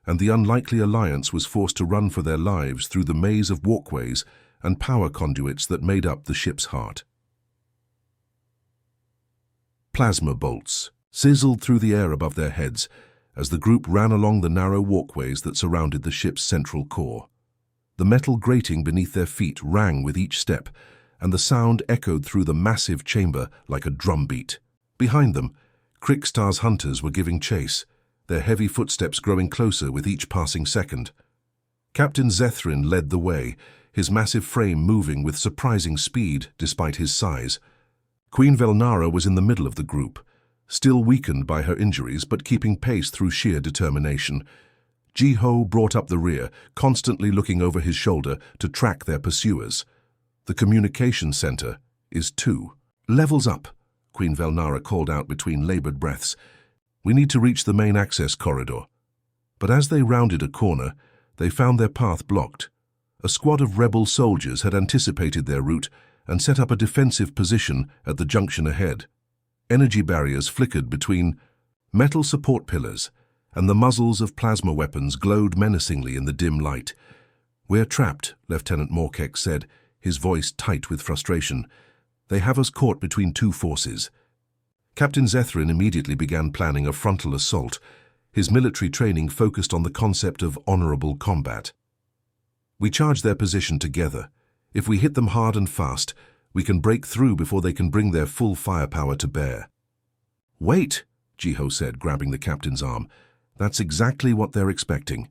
and the unlikely alliance was forced to run for their lives through the maze of walkways and power conduits that made up the ship's heart. Plasma bolts sizzled through the air above their heads as the group ran along the narrow walkways that surrounded the ship's central core. The metal grating beneath their feet rang with each step, and the sound echoed through the massive chamber like a drumbeat. Behind them, Krikstar's hunters were giving chase, their heavy footsteps growing closer with each passing second. Captain Zethrin led the way, his massive frame moving with surprising speed despite his size. Queen Velnara was in the middle of the group, still weakened by her injuries but keeping pace through sheer determination. Jiho brought up the rear, constantly looking over his shoulder to track their pursuers. The communication center is 2 levels up, Queen Velnara called out between labored breaths. We need to reach the main access corridor. But as they rounded a corner, they found their path blocked. A squad of rebel soldiers had anticipated their route and set up a defensive position at the junction ahead. Energy barriers flickered between metal support pillars, and the muzzles of plasma weapons glowed menacingly in the dim light. We're trapped, Lieutenant Morkek said, his voice tight with frustration. They have us caught between 2 forces. Captain Zethrin immediately began planning a frontal assault. His military training focused on the concept of honorable combat. We charge their position together. If we hit them hard and fast, we can break through before they can bring their full firepower to bear. Wait, Jiho said, grabbing the captain's arm. That's exactly what they're expecting.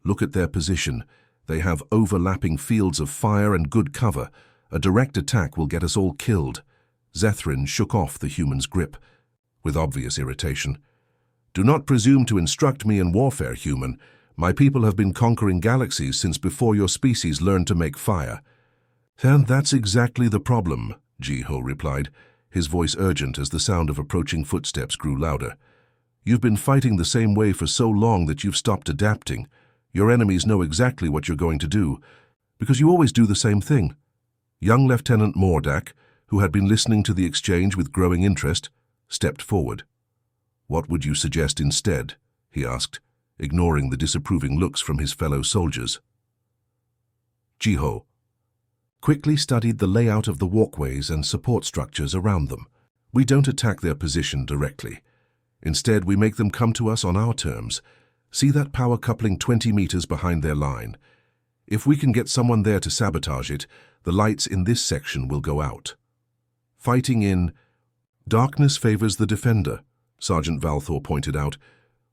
Look at their position. They have overlapping fields of fire and good cover. A direct attack will get us all killed. Zethrin shook off the human's grip, with obvious irritation. Do not presume to instruct me in warfare, human. My people have been conquering galaxies since before your species learned to make fire. And that's exactly the problem, Jiho replied, his voice urgent as the sound of approaching footsteps grew louder. You've been fighting the same way for so long that you've stopped adapting. Your enemies know exactly what you're going to do, because you always do the same thing. Young Lieutenant Mordak, who had been listening to the exchange with growing interest, stepped forward. What would you suggest instead? He asked, ignoring the disapproving looks from his fellow soldiers. Jiho quickly studied the layout of the walkways and support structures around them. We don't attack their position directly. Instead, we make them come to us on our terms. See that power coupling 20 meters behind their line? If we can get someone there to sabotage it, the lights in this section will go out. Fighting in darkness favors the defender, Sergeant Valthor pointed out.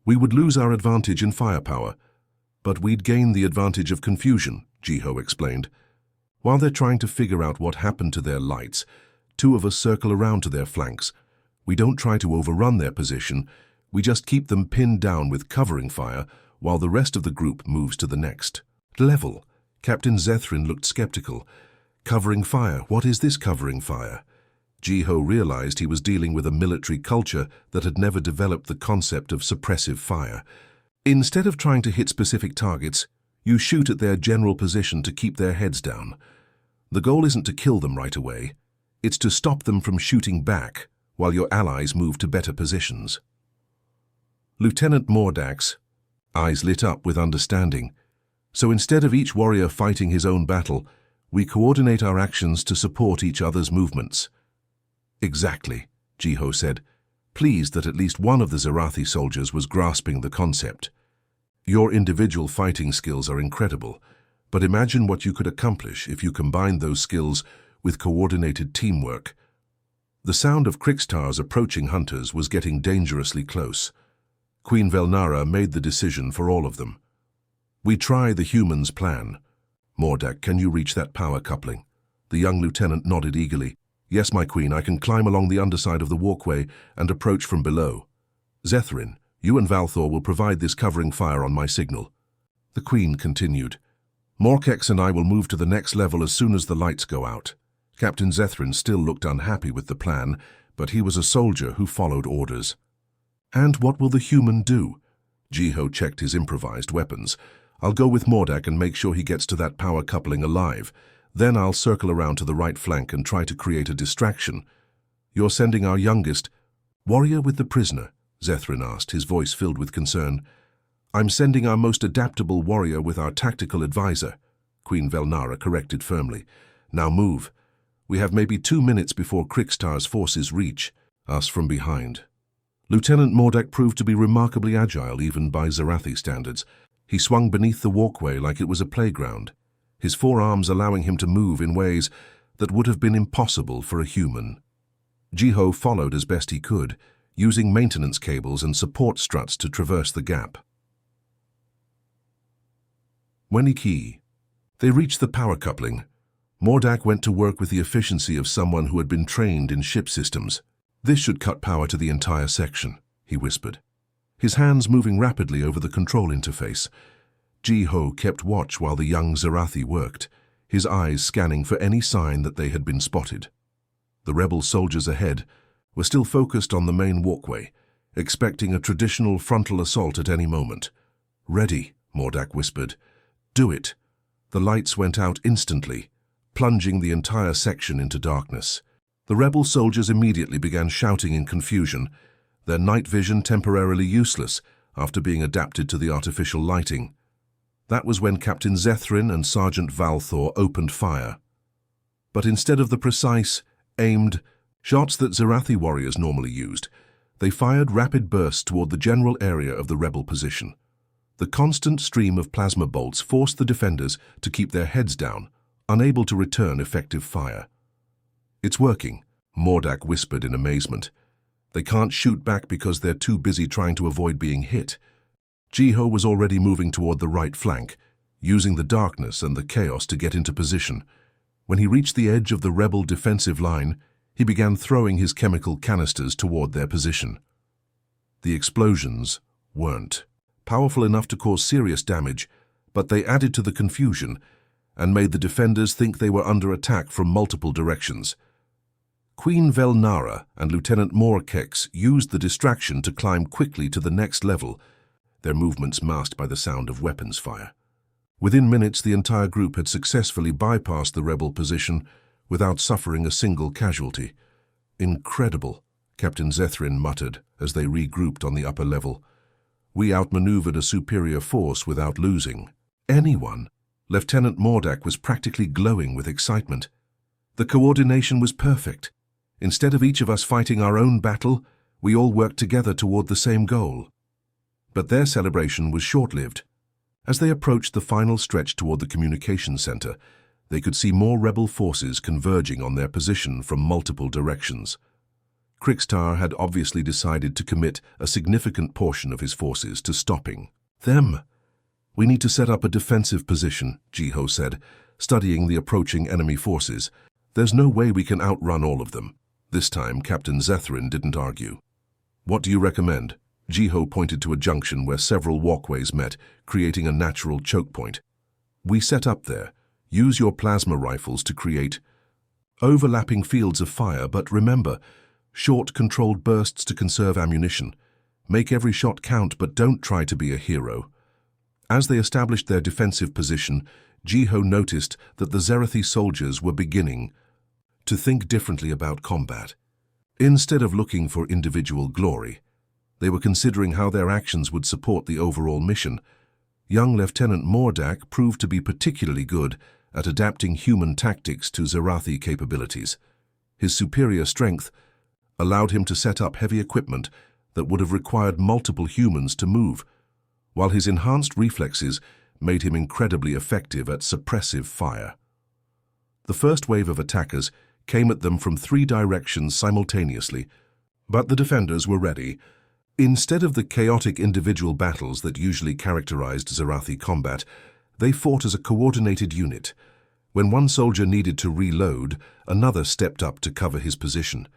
We would lose our advantage in firepower, but we'd gain the advantage of confusion, Jiho explained. While they're trying to figure out what happened to their lights, 2 of us circle around to their flanks. We don't try to overrun their position, we just keep them pinned down with covering fire while the rest of the group moves to the next level. Captain Zethrin looked skeptical. Covering fire, what is this covering fire? Jiho realized he was dealing with a military culture that had never developed the concept of suppressive fire. Instead of trying to hit specific targets, you shoot at their general position to keep their heads down. The goal isn't to kill them right away. It's to stop them from shooting back while your allies move to better positions. Lieutenant Mordak's eyes lit up with understanding. So instead of each warrior fighting his own battle, we coordinate our actions to support each other's movements. Exactly, Jiho said, pleased that at least one of the Zerathi soldiers was grasping the concept. Your individual fighting skills are incredible, but imagine what you could accomplish if you combined those skills with coordinated teamwork. The sound of Krikstar's approaching hunters was getting dangerously close. Queen Velnara made the decision for all of them. "We try the humans' plan. Mordak, can you reach that power coupling?" The young lieutenant nodded eagerly. "Yes, my queen, I can climb along the underside of the walkway and approach from below. Zethrin, you and Valthor will provide this covering fire on my signal." The queen continued. "Morkex and I will move to the next level as soon as the lights go out." Captain Zethrin still looked unhappy with the plan, but he was a soldier who followed orders. "And what will the human do?" Jiho checked his improvised weapons. "I'll go with Mordak and make sure he gets to that power coupling alive. Then I'll circle around to the right flank and try to create a distraction." "You're sending our youngest warrior with the prisoner?" Zethrin asked, his voice filled with concern. "I'm sending our most adaptable warrior with our tactical advisor," Queen Velnara corrected firmly. "Now move. We have maybe 2 minutes before Krikstar's forces reach us from behind." Lieutenant Mordak proved to be remarkably agile even by Zarathi standards. He swung beneath the walkway like it was a playground, his forearms allowing him to move in ways that would have been impossible for a human. Jiho followed as best he could, using maintenance cables and support struts to traverse the gap. Weniki. They reached the power coupling. Mordak went to work with the efficiency of someone who had been trained in ship systems. "This should cut power to the entire section," he whispered, his hands moving rapidly over the control interface. Jiho kept watch while the young Zarathi worked, his eyes scanning for any sign that they had been spotted. The rebel soldiers ahead were still focused on the main walkway, expecting a traditional frontal assault at any moment. "Ready," Mordak whispered. "Do it." The lights went out instantly, plunging the entire section into darkness. The rebel soldiers immediately began shouting in confusion, their night vision temporarily useless after being adapted to the artificial lighting. That was when Captain Zethrin and Sergeant Valthor opened fire. But instead of the precise, aimed shots that Zarathi warriors normally used, they fired rapid bursts toward the general area of the rebel position. The constant stream of plasma bolts forced the defenders to keep their heads down, unable to return effective fire. "It's working," Mordak whispered in amazement. "They can't shoot back because they're too busy trying to avoid being hit." Jiho was already moving toward the right flank, using the darkness and the chaos to get into position. When he reached the edge of the rebel defensive line, he began throwing his chemical canisters toward their position. The explosions weren't powerful enough to cause serious damage, but they added to the confusion and made the defenders think they were under attack from multiple directions. Queen Velnara and Lieutenant Morkex used the distraction to climb quickly to the next level, their movements masked by the sound of weapons fire. Within minutes, the entire group had successfully bypassed the rebel position without suffering a single casualty. "Incredible," Captain Zethrin muttered as they regrouped on the upper level. "We outmaneuvered a superior force without losing anyone." Lieutenant Mordak was practically glowing with excitement. The coordination was perfect. Instead of each of us fighting our own battle, we all worked together toward the same goal. But their celebration was short-lived. As they approached the final stretch toward the communications center, they could see more rebel forces converging on their position from multiple directions. Krikstar had obviously decided to commit a significant portion of his forces to stopping them. "We need to set up a defensive position," Jiho said, studying the approaching enemy forces. "There's no way we can outrun all of them." This time, Captain Zethrin didn't argue. "What do you recommend?" Jiho pointed to a junction where several walkways met, creating a natural choke point. "We set up there. Use your plasma rifles to create overlapping fields of fire, but remember, short, controlled bursts to conserve ammunition. Make every shot count, but don't try to be a hero." As they established their defensive position, Jiho noticed that the Zarathi soldiers were beginning to think differently about combat. Instead of looking for individual glory, they were considering how their actions would support the overall mission. Young Lieutenant Mordak proved to be particularly good at adapting human tactics to Zarathi capabilities. His superior strength allowed him to set up heavy equipment that would have required multiple humans to move, while his enhanced reflexes made him incredibly effective at suppressive fire. The first wave of attackers came at them from 3 directions simultaneously, but the defenders were ready. Instead of the chaotic individual battles that usually characterized Zarathi combat, they fought as a coordinated unit. When one soldier needed to reload, another stepped up to cover his position.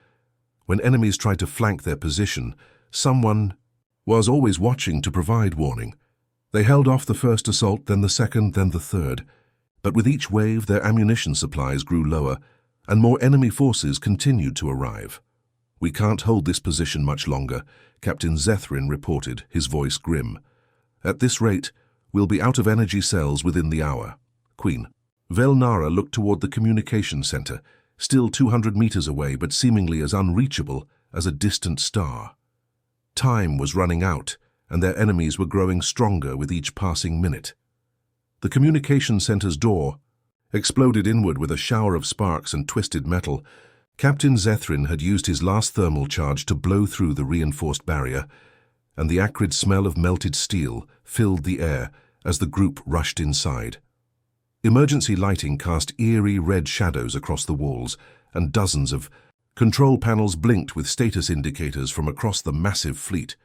When enemies tried to flank their position, someone was always watching to provide warning. They held off the first assault, then the second, then the third. But with each wave, their ammunition supplies grew lower, and more enemy forces continued to arrive. "We can't hold this position much longer," Captain Zethrin reported, his voice grim. "At this rate, we'll be out of energy cells within the hour." Queen Velnara looked toward the communication center, still 200 meters away but seemingly as unreachable as a distant star. Time was running out, and their enemies were growing stronger with each passing minute. The communication center's door exploded inward with a shower of sparks and twisted metal. Captain Zethrin had used his last thermal charge to blow through the reinforced barrier, and the acrid smell of melted steel filled the air as the group rushed inside. Emergency lighting cast eerie red shadows across the walls, and dozens of control panels blinked with status indicators from across the massive fleet.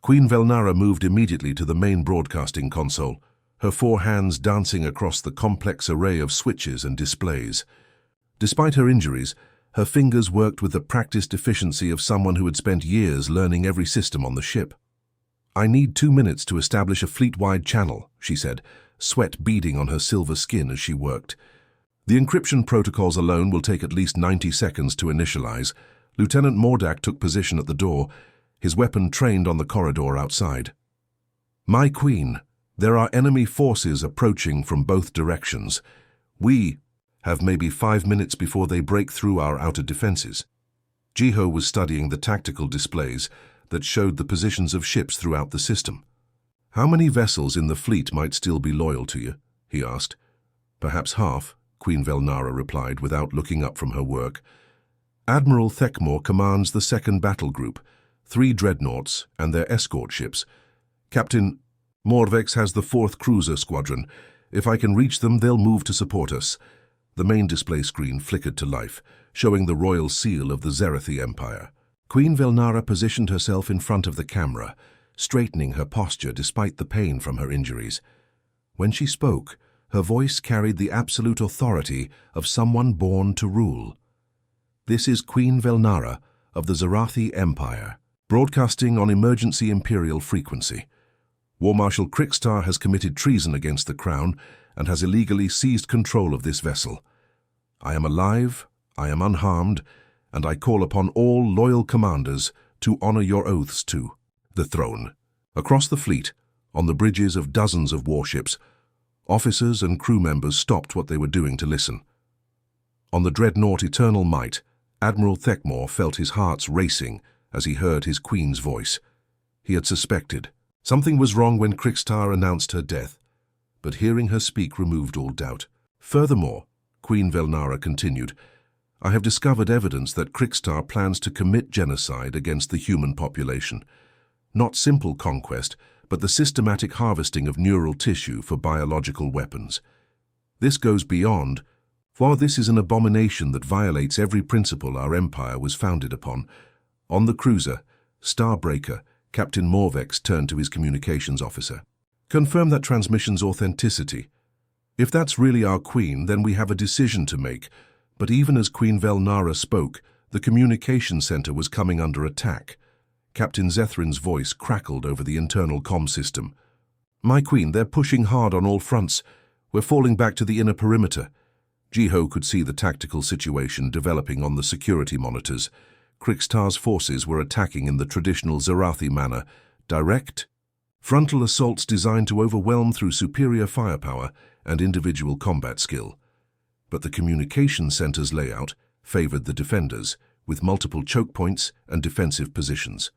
Queen Velnara moved immediately to the main broadcasting console, her 4 hands dancing across the complex array of switches and displays. Despite her injuries, her fingers worked with the practiced efficiency of someone who had spent years learning every system on the ship. "I need 2 minutes to establish a fleet-wide channel," she said, sweat beading on her silver skin as she worked. "The encryption protocols alone will take at least 90 seconds to initialize." Lieutenant Mordak took position at the door, his weapon trained on the corridor outside. "My queen, there are enemy forces approaching from both directions. We have maybe 5 minutes before they break through our outer defenses." Jiho was studying the tactical displays that showed the positions of ships throughout the system. "How many vessels in the fleet might still be loyal to you?" he asked. "Perhaps half," Queen Velnara replied without looking up from her work. "Admiral Thekmor commands the 2nd Battle Group, 3 dreadnoughts and their escort ships. Captain Morvex has the 4th Cruiser Squadron. If I can reach them, they'll move to support us." The main display screen flickered to life, showing the royal seal of the Zarathi Empire. Queen Velnara positioned herself in front of the camera, straightening her posture despite the pain from her injuries. When she spoke, her voice carried the absolute authority of someone born to rule. "This is Queen Velnara of the Zarathi Empire, broadcasting on emergency imperial frequency. War Marshal Krikstar has committed treason against the crown and has illegally seized control of this vessel. I am alive, I am unharmed, and I call upon all loyal commanders to honor your oaths to the throne." Across the fleet, on the bridges of dozens of warships, officers and crew members stopped what they were doing to listen. On the dreadnought Eternal Might, Admiral Thekmor felt his heart racing as he heard his queen's voice. He had suspected something was wrong when Krikstar announced her death, but hearing her speak removed all doubt. "Furthermore," Queen Velnara continued, "I have discovered evidence that Krikstar plans to commit genocide against the human population. Not simple conquest, but the systematic harvesting of neural tissue for biological weapons. This goes beyond, for this is an abomination that violates every principle our empire was founded upon." On the cruiser, Starbreaker, Captain Morvex turned to his communications officer. "Confirm that transmission's authenticity. If that's really our queen, then we have a decision to make." But even as Queen Velnara spoke, the communication center was coming under attack. Captain Zethrin's voice crackled over the internal comm system. "My queen, they're pushing hard on all fronts. We're falling back to the inner perimeter." Jiho could see the tactical situation developing on the security monitors. Krikstar's forces were attacking in the traditional Zarathi manner, direct, frontal assaults designed to overwhelm through superior firepower and individual combat skill. But the communication center's layout favored the defenders, with multiple choke points and defensive positions.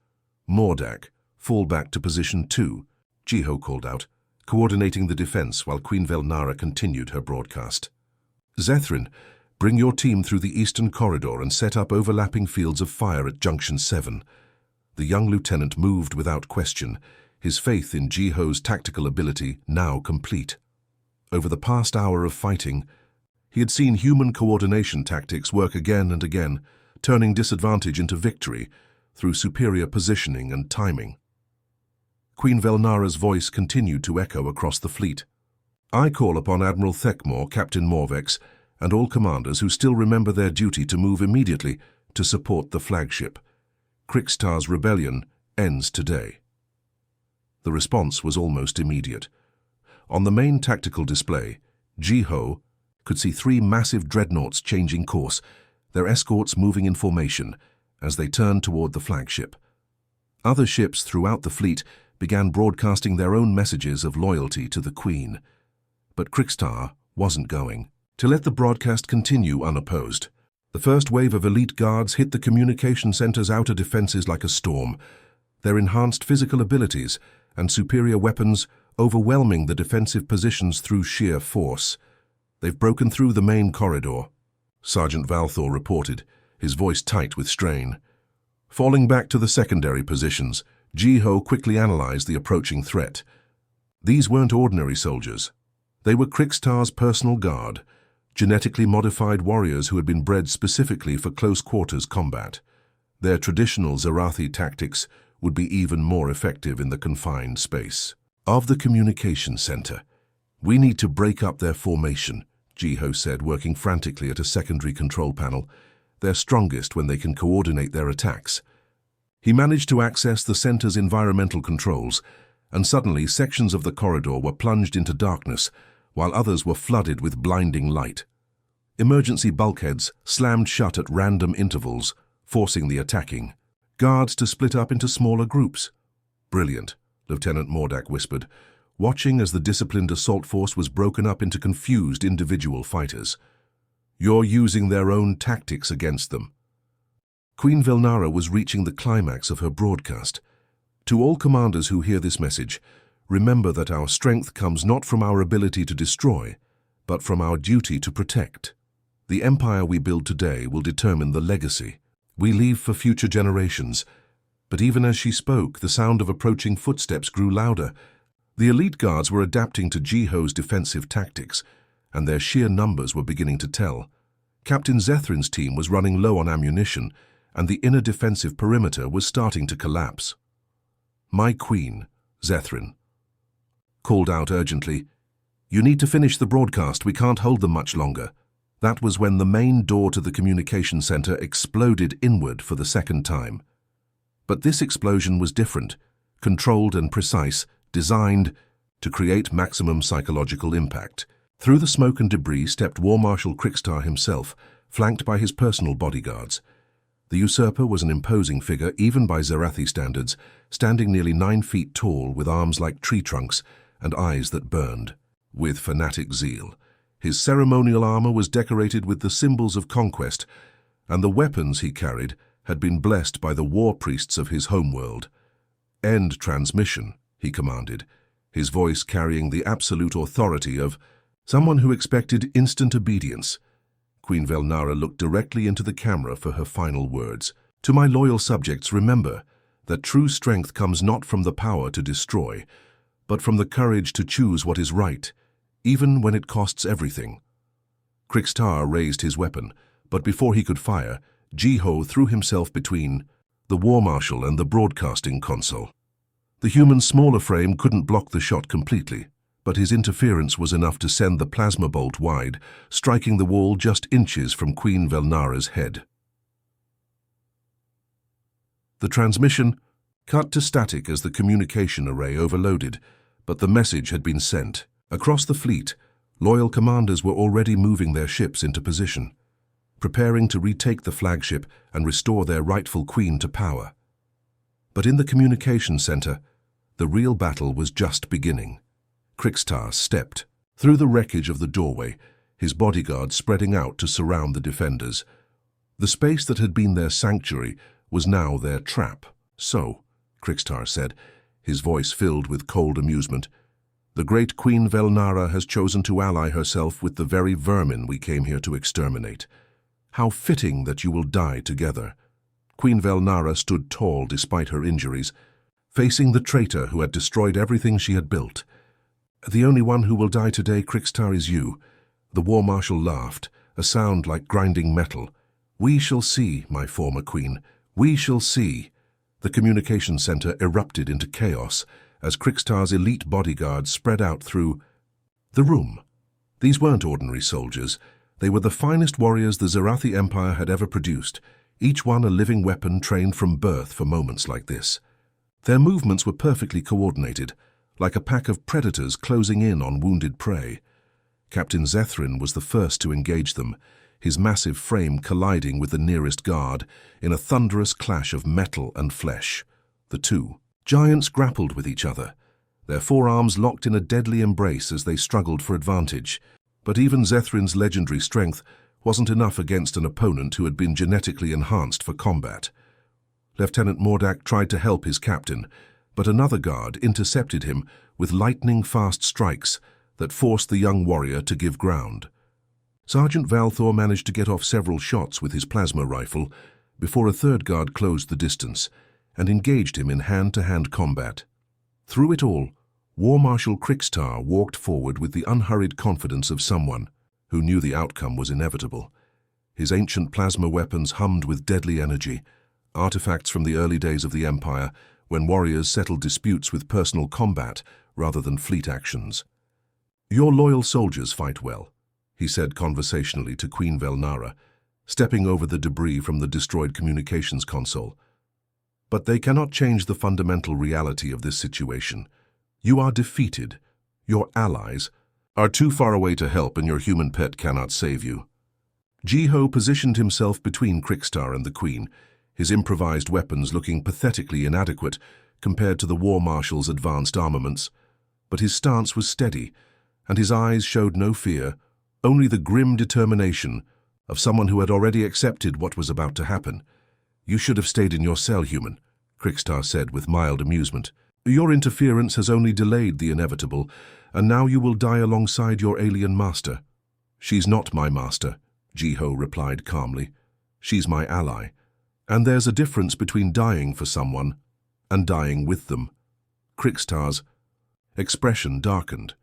"Mordak, fall back to position 2, Jiho called out, coordinating the defense while Queen Velnara continued her broadcast. "Zethrin, bring your team through the eastern corridor and set up overlapping fields of fire at Junction 7. The young lieutenant moved without question, his faith in Jiho's tactical ability now complete. Over the past hour of fighting, He had seen human coordination tactics work again and again, turning disadvantage into victory through superior positioning and timing. Queen Velnara's voice continued to echo across the fleet. I call upon Admiral Thekmor, Captain Morvex, and all commanders who still remember their duty to move immediately to support the flagship. Krikstar's rebellion ends today. The response was almost immediate. On the main tactical display, Jiho could see 3 massive dreadnoughts changing course, their escorts moving in formation as they turned toward the flagship. Other ships throughout the fleet began broadcasting their own messages of loyalty to the Queen. But Krikstar wasn't going to let the broadcast continue unopposed. The first wave of elite guards hit the communication center's outer defenses like a storm, their enhanced physical abilities and superior weapons overwhelming the defensive positions through sheer force. They've broken through the main corridor, Sergeant Valthor reported, his voice tight with strain. Falling back to the secondary positions, Jiho quickly analyzed the approaching threat. These weren't ordinary soldiers. They were Krikstar's personal guard, genetically modified warriors who had been bred specifically for close-quarters combat. Their traditional Zarathi tactics would be even more effective in the confined space of the communication center. We need to break up their formation, Jiho said, working frantically at a secondary control panel. They're strongest when they can coordinate their attacks. He managed to access the center's environmental controls, and suddenly sections of the corridor were plunged into darkness, while others were flooded with blinding light. Emergency bulkheads slammed shut at random intervals, forcing the attacking guards to split up into smaller groups. Brilliant, Lieutenant Mordak whispered, watching as the disciplined assault force was broken up into confused individual fighters. You're using their own tactics against them. Queen Velnara was reaching the climax of her broadcast. To all commanders who hear this message, remember that our strength comes not from our ability to destroy, but from our duty to protect. The empire we build today will determine the legacy we leave for future generations. But even as she spoke, the sound of approaching footsteps grew louder. The elite guards were adapting to Jiho's defensive tactics, and their sheer numbers were beginning to tell. Captain Zethrin's team was running low on ammunition, and the inner defensive perimeter was starting to collapse. My queen, Zethrin called out urgently, "You need to finish the broadcast. We can't hold them much longer." That was when the main door to the communication center exploded inward for the second time. But this explosion was different, controlled and precise, designed to create maximum psychological impact. Through the smoke and debris stepped War Marshal Krikstar himself, flanked by his personal bodyguards. The usurper was an imposing figure, even by Zarathi standards, standing nearly 9 feet tall with arms like tree trunks and eyes that burned with fanatic zeal. His ceremonial armor was decorated with the symbols of conquest, and the weapons he carried had been blessed by the war priests of his homeworld. "End transmission," he commanded, his voice carrying the absolute authority of someone who expected instant obedience. Queen Velnara looked directly into the camera for her final words. "To my loyal subjects, remember that true strength comes not from the power to destroy, but from the courage to choose what is right, even when it costs everything." Krikstar raised his weapon, but before he could fire, Jiho threw himself between the War Marshal and the broadcasting console. The human's smaller frame couldn't block the shot completely, but his interference was enough to send the plasma bolt wide, striking the wall just inches from Queen Velnara's head. The transmission cut to static as the communication array overloaded, but the message had been sent. Across the fleet, loyal commanders were already moving their ships into position, preparing to retake the flagship and restore their rightful queen to power. But in the communication center, the real battle was just beginning. Krikstar stepped through the wreckage of the doorway, his bodyguards spreading out to surround the defenders. The space that had been their sanctuary was now their trap. "So," Krikstar said, his voice filled with cold amusement, "the great Queen Velnara has chosen to ally herself with the very vermin we came here to exterminate. How fitting that you will die together." Queen Velnara stood tall despite her injuries, facing the traitor who had destroyed everything she had built. "The only one who will die today, Krikstar, is you. The war marshal laughed, a sound like grinding metal. "We shall see, my former queen. We shall see." The communication center erupted into chaos as Krikstar's elite bodyguards spread out through the room. These weren't ordinary soldiers. They were the finest warriors the Zerathi Empire had ever produced, each one a living weapon trained from birth for moments like this. Their movements were perfectly coordinated, like a pack of predators closing in on wounded prey. Captain Zethrin was the first to engage them, his massive frame colliding with the nearest guard in a thunderous clash of metal and flesh. The two giants grappled with each other, their forearms locked in a deadly embrace as they struggled for advantage. But even Zethrin's legendary strength wasn't enough against an opponent who had been genetically enhanced for combat. Lieutenant Mordak tried to help his captain, but another guard intercepted him with lightning-fast strikes that forced the young warrior to give ground. Sergeant Valthor managed to get off several shots with his plasma rifle before a third guard closed the distance and engaged him in hand-to-hand combat. Through it all, War Marshal Krikstar walked forward with the unhurried confidence of someone who knew the outcome was inevitable. His ancient plasma weapons hummed with deadly energy, artifacts from the early days of the Empire when warriors settled disputes with personal combat rather than fleet actions. "Your loyal soldiers fight well," he said conversationally to Queen Velnara, stepping over the debris from the destroyed communications console. "But they cannot change the fundamental reality of this situation. You are defeated. Your allies are too far away to help, and your human pet cannot save you." Jiho positioned himself between Krikstar and the Queen, his improvised weapons looking pathetically inadequate compared to the War Marshal's advanced armaments. But his stance was steady, and his eyes showed no fear, only the grim determination of someone who had already accepted what was about to happen. "You should have stayed in your cell, human," Krikstar said with mild amusement. "Your interference has only delayed the inevitable, and now you will die alongside your alien master." "She's not my master," Jiho replied calmly. "She's my ally. And there's a difference between dying for someone and dying with them." Krikstar's expression darkened.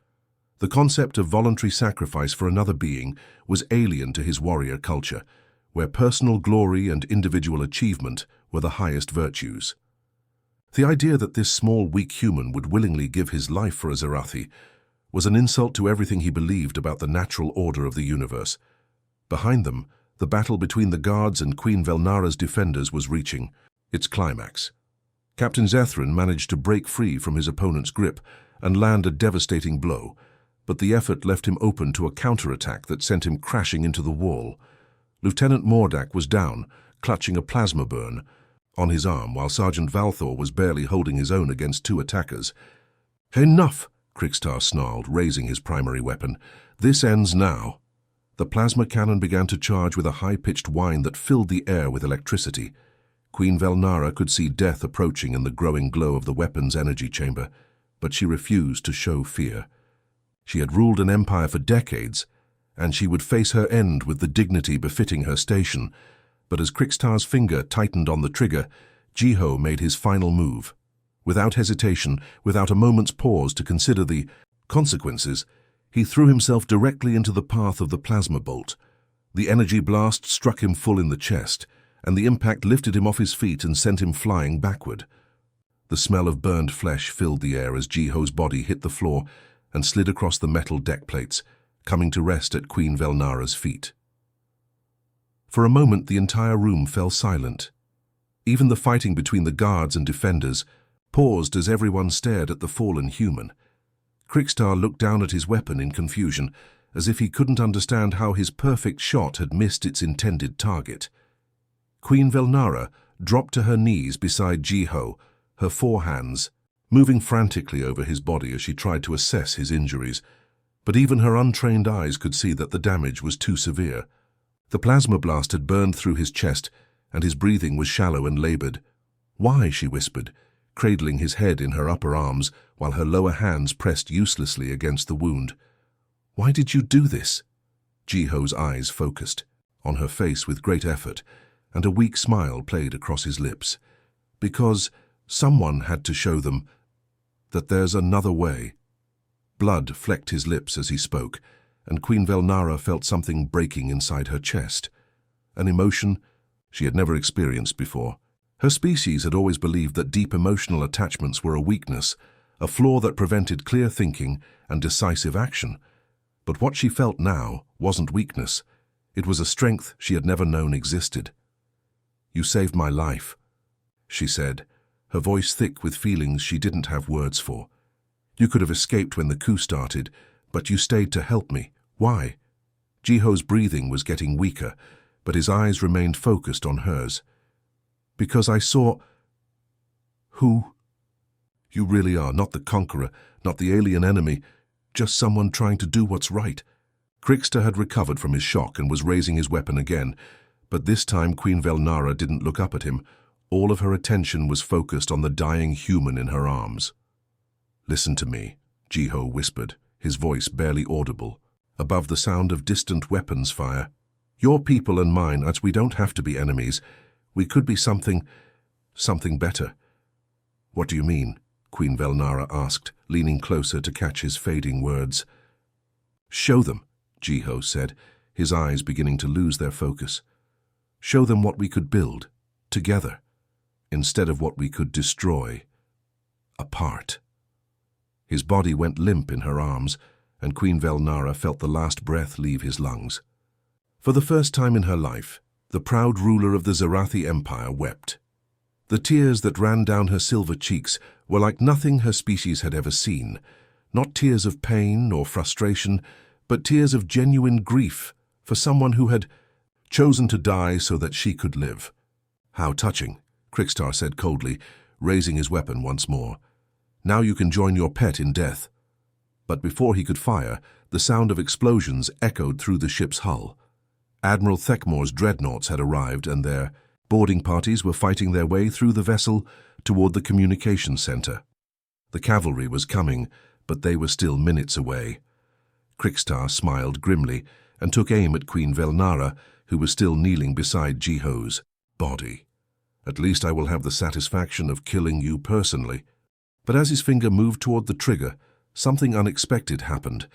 The concept of voluntary sacrifice for another being was alien to his warrior culture, where personal glory and individual achievement were the highest virtues. The idea that this small, weak human would willingly give his life for a Zerathi was an insult to everything he believed about the natural order of the universe. Behind them, the battle between the guards and Queen Velnara's defenders was reaching its climax. Captain Zethrin managed to break free from his opponent's grip and land a devastating blow, but the effort left him open to a counterattack that sent him crashing into the wall. Lieutenant Mordak was down, clutching a plasma burn on his arm, while Sergeant Valthor was barely holding his own against two attackers. "Enough!" Krikstar snarled, raising his primary weapon. "This ends now." The plasma cannon began to charge with a high-pitched whine that filled the air with electricity. Queen Velnara could see death approaching in the growing glow of the weapon's energy chamber, but she refused to show fear. She had ruled an empire for decades, and she would face her end with the dignity befitting her station. But as Krikstar's finger tightened on the trigger, Jiho made his final move. Without hesitation, without a moment's pause to consider the consequences, he threw himself directly into the path of the plasma bolt. The energy blast struck him full in the chest, and the impact lifted him off his feet and sent him flying backward. The smell of burned flesh filled the air as Jiho's body hit the floor and slid across the metal deck plates, coming to rest at Queen Velnara's feet. For a moment, the entire room fell silent. Even the fighting between the guards and defenders paused as everyone stared at the fallen human. Krikstar looked down at his weapon in confusion, as if he couldn't understand how his perfect shot had missed its intended target. Queen Velnara dropped to her knees beside Jiho, her forehands moving frantically over his body as she tried to assess his injuries. But even her untrained eyes could see that the damage was too severe. The plasma blast had burned through his chest, and his breathing was shallow and labored. "Why?" she whispered, cradling his head in her upper arms while her lower hands pressed uselessly against the wound. "Why did you do this?" Jiho's eyes focused on her face with great effort, and a weak smile played across his lips. "Because someone had to show them that there's another way." Blood flecked his lips as he spoke, and Queen Velnara felt something breaking inside her chest, an emotion she had never experienced before. Her species had always believed that deep emotional attachments were a weakness, a flaw that prevented clear thinking and decisive action. But what she felt now wasn't weakness. It was a strength she had never known existed. "You saved my life," she said, her voice thick with feelings she didn't have words for. "You could have escaped when the coup started, but you stayed to help me. Why?" Jiho's breathing was getting weaker, but his eyes remained focused on hers. "Because I saw..." "Who?" "You really are not the conqueror, not the alien enemy, just someone trying to do what's right." Krixter had recovered from his shock and was raising his weapon again, but this time Queen Velnara didn't look up at him. All of her attention was focused on the dying human in her arms. "Listen to me," Jiho whispered, his voice barely audible, above the sound of distant weapons fire. "Your people and mine, as we don't have to be enemies. We could be something better." "What do you mean?" Queen Velnara asked, leaning closer to catch his fading words. "Show them," Jiho said, his eyes beginning to lose their focus. "Show them what we could build, together, instead of what we could destroy, apart." His body went limp in her arms, and Queen Velnara felt the last breath leave his lungs. For the first time in her life, the proud ruler of the Zarathi Empire wept. The tears that ran down her silver cheeks were like nothing her species had ever seen, not tears of pain or frustration, but tears of genuine grief for someone who had chosen to die so that she could live. "How touching," Krixter said coldly, raising his weapon once more. "Now you can join your pet in death." But before he could fire, the sound of explosions echoed through the ship's hull. Admiral Thekmore's dreadnoughts had arrived, and their boarding parties were fighting their way through the vessel toward the communications center. The cavalry was coming, but they were still minutes away. Krixter smiled grimly and took aim at Queen Velnara, who was still kneeling beside Jiho's body. "At least I will have the satisfaction of killing you personally." But as his finger moved toward the trigger, something unexpected happened.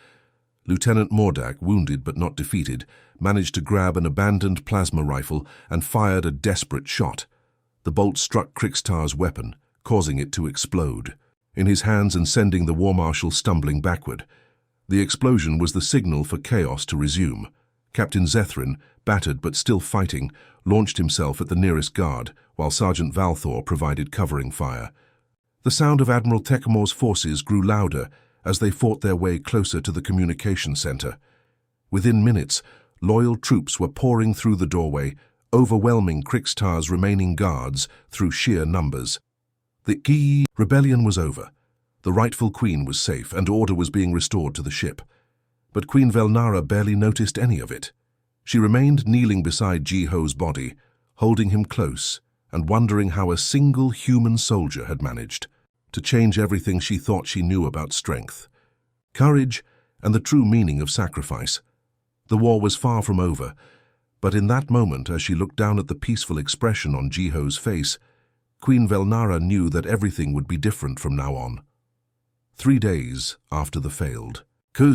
Lieutenant Mordak, wounded but not defeated, managed to grab an abandoned plasma rifle and fired a desperate shot. The bolt struck Krixter's weapon, causing it to explode in his hands and sending the War Marshal stumbling backward. The explosion was the signal for chaos to resume. Captain Zethrin, battered but still fighting, launched himself at the nearest guard, while Sergeant Valthor provided covering fire. The sound of Admiral Thekmore's forces grew louder as they fought their way closer to the communication center. Within minutes, loyal troops were pouring through the doorway, overwhelming Krixter's remaining guards through sheer numbers. The Gi rebellion was over. The rightful queen was safe, and order was being restored to the ship. But Queen Velnara barely noticed any of it. She remained kneeling beside Jiho's body, holding him close and wondering how a single human soldier had managed to change everything she thought she knew about strength, courage, and the true meaning of sacrifice. The war was far from over, but in that moment, as she looked down at the peaceful expression on Jiho's face, Queen Velnara knew that everything would be different from now on. 3 days after the failed coup,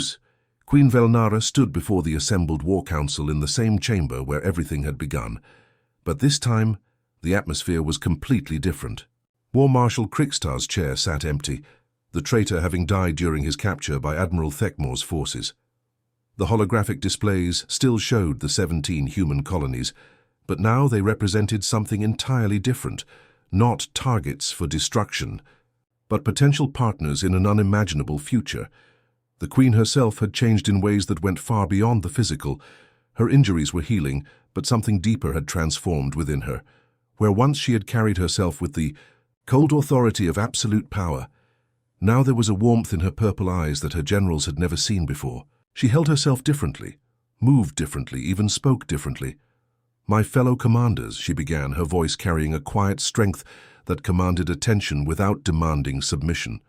Queen Velnara stood before the assembled war council in the same chamber where everything had begun. But this time, the atmosphere was completely different. War Marshal Krixter's chair sat empty, the traitor having died during his capture by Admiral Thekmore's forces. The holographic displays still showed the 17 human colonies, but now they represented something entirely different, not targets for destruction, but potential partners in an unimaginable future. The Queen herself had changed in ways that went far beyond the physical. Her injuries were healing, but something deeper had transformed within her. Where once she had carried herself with the cold authority of absolute power, now there was a warmth in her purple eyes that her generals had never seen before. She held herself differently, moved differently, even spoke differently. "My fellow commanders," she began, her voice carrying a quiet strength that commanded attention without demanding submission.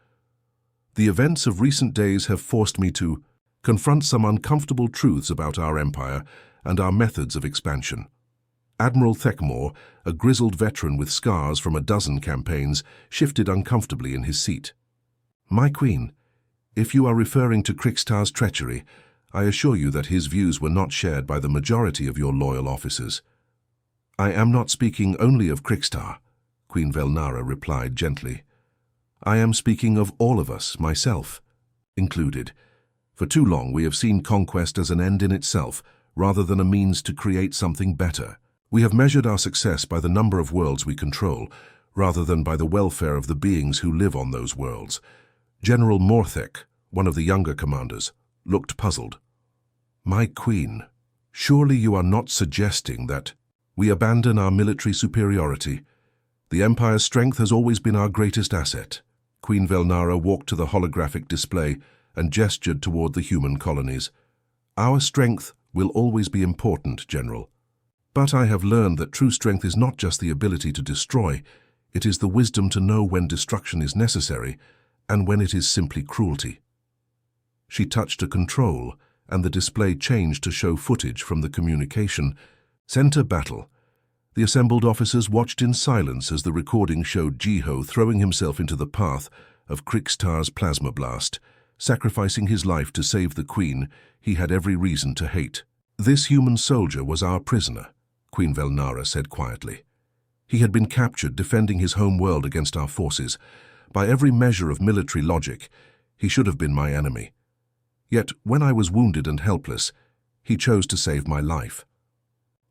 "The events of recent days have forced me to confront some uncomfortable truths about our empire and our methods of expansion." Admiral Thekmore, a grizzled veteran with scars from a dozen campaigns, shifted uncomfortably in his seat. "My queen, if you are referring to Krixter's treachery, I assure you that his views were not shared by the majority of your loyal officers. I am not speaking only of Krikstar, Queen Velnara replied gently. I am speaking of all of us, myself included. For too long we have seen conquest as an end in itself, rather than a means to create something better. We have measured our success by the number of worlds we control, rather than by the welfare of the beings who live on those worlds. General Morthek, one of the younger commanders, looked puzzled. My queen, surely you are not suggesting that we abandon our military superiority? The Empire's strength has always been our greatest asset. Queen Velnara walked to the holographic display and gestured toward the human colonies. Our strength will always be important, General. But I have learned that true strength is not just the ability to destroy, it is the wisdom to know when destruction is necessary and when it is simply cruelty. She touched a control, and the display changed to show footage from the communication center battle. The assembled officers watched in silence as the recording showed Jiho throwing himself into the path of Krikstar's plasma blast, sacrificing his life to save the queen he had every reason to hate. This human soldier was our prisoner, Queen Velnara said quietly. He had been captured defending his home world against our forces. By every measure of military logic, he should have been my enemy. Yet, when I was wounded and helpless, he chose to save my life.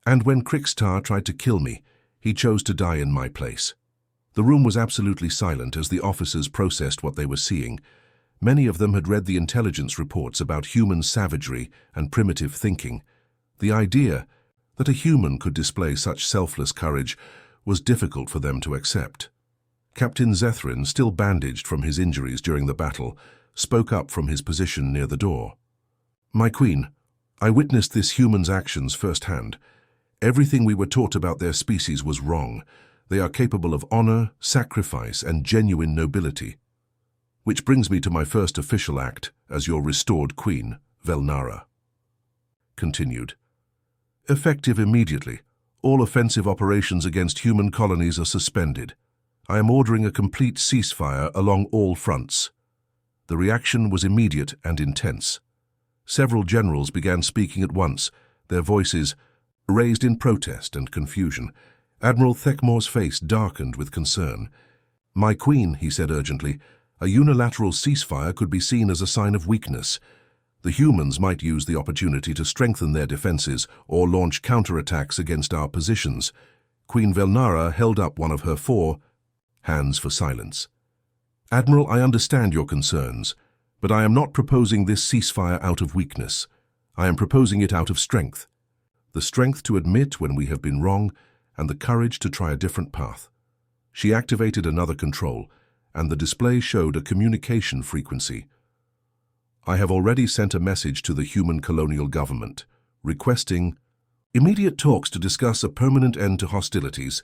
And when Krikstar tried to kill me, he chose to die in my place. The room was absolutely silent as the officers processed what they were seeing. Many of them had read the intelligence reports about human savagery and primitive thinking. The idea that a human could display such selfless courage was difficult for them to accept. Captain Zethrin, still bandaged from his injuries during the battle, spoke up from his position near the door. My queen, I witnessed this human's actions firsthand. Everything we were taught about their species was wrong. They are capable of honor, sacrifice, and genuine nobility. Which brings me to my first official act as your restored queen, Velnara. Continued. Effective immediately, all offensive operations against human colonies are suspended. I am ordering a complete ceasefire along all fronts. The reaction was immediate and intense. Several generals began speaking at once, their voices raised in protest and confusion. Admiral Thekmore's face darkened with concern. My queen, he said urgently, a unilateral ceasefire could be seen as a sign of weakness. The humans might use the opportunity to strengthen their defenses or launch counterattacks against our positions. Queen Velnara held up one of her 4 hands for silence. Admiral, I understand your concerns, but I am not proposing this ceasefire out of weakness. I am proposing it out of strength. The strength to admit when we have been wrong and the courage to try a different path. She activated another control, and the display showed a communication frequency. I have already sent a message to the human colonial government, requesting immediate talks to discuss a permanent end to hostilities.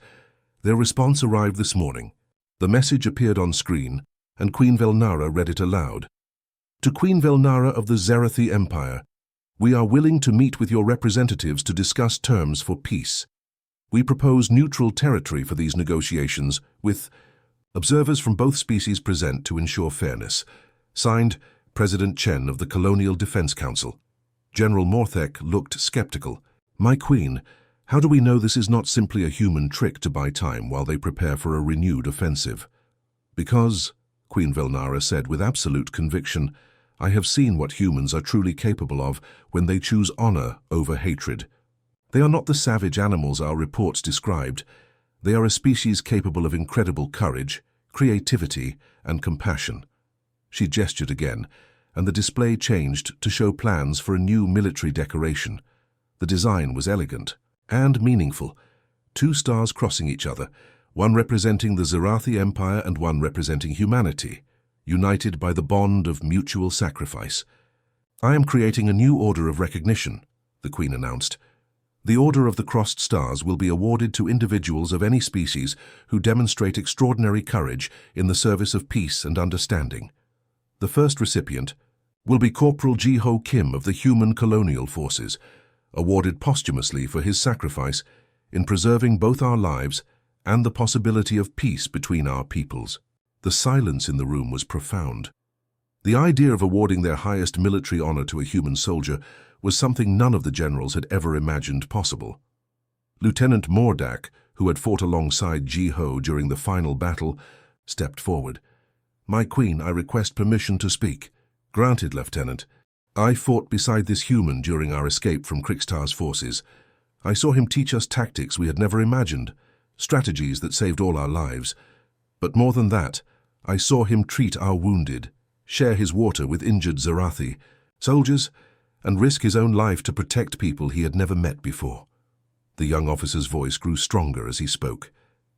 Their response arrived this morning. The message appeared on screen, and Queen Velnara read it aloud. To Queen Velnara of the Zerathi Empire, we are willing to meet with your representatives to discuss terms for peace. We propose neutral territory for these negotiations, with observers from both species present to ensure fairness. Signed, President Chen of the Colonial Defense Council. General Morthek looked skeptical. My queen, how do we know this is not simply a human trick to buy time while they prepare for a renewed offensive? Because, Queen Velnara said with absolute conviction, I have seen what humans are truly capable of when they choose honor over hatred. They are not the savage animals our reports described. They are a species capable of incredible courage, creativity, and compassion. She gestured again, and the display changed to show plans for a new military decoration. The design was elegant and meaningful. 2 stars crossing each other, one representing the Zerathi Empire and one representing humanity, united by the bond of mutual sacrifice. I am creating a new order of recognition, the Queen announced. The Order of the Crossed Stars will be awarded to individuals of any species who demonstrate extraordinary courage in the service of peace and understanding. The first recipient will be Corporal Jiho Kim of the Human Colonial Forces, awarded posthumously for his sacrifice in preserving both our lives and the possibility of peace between our peoples. The silence in the room was profound. The idea of awarding their highest military honor to a human soldier was something none of the generals had ever imagined possible. Lieutenant Mordak, who had fought alongside Ji-ho during the final battle, stepped forward. "My queen, I request permission to speak." "Granted, Lieutenant. I fought beside this human during our escape from Krikstar's forces. I saw him teach us tactics we had never imagined, strategies that saved all our lives. But more than that, I saw him treat our wounded, share his water with injured Zarathi soldiers, and risk his own life to protect people he had never met before." The young officer's voice grew stronger as he spoke.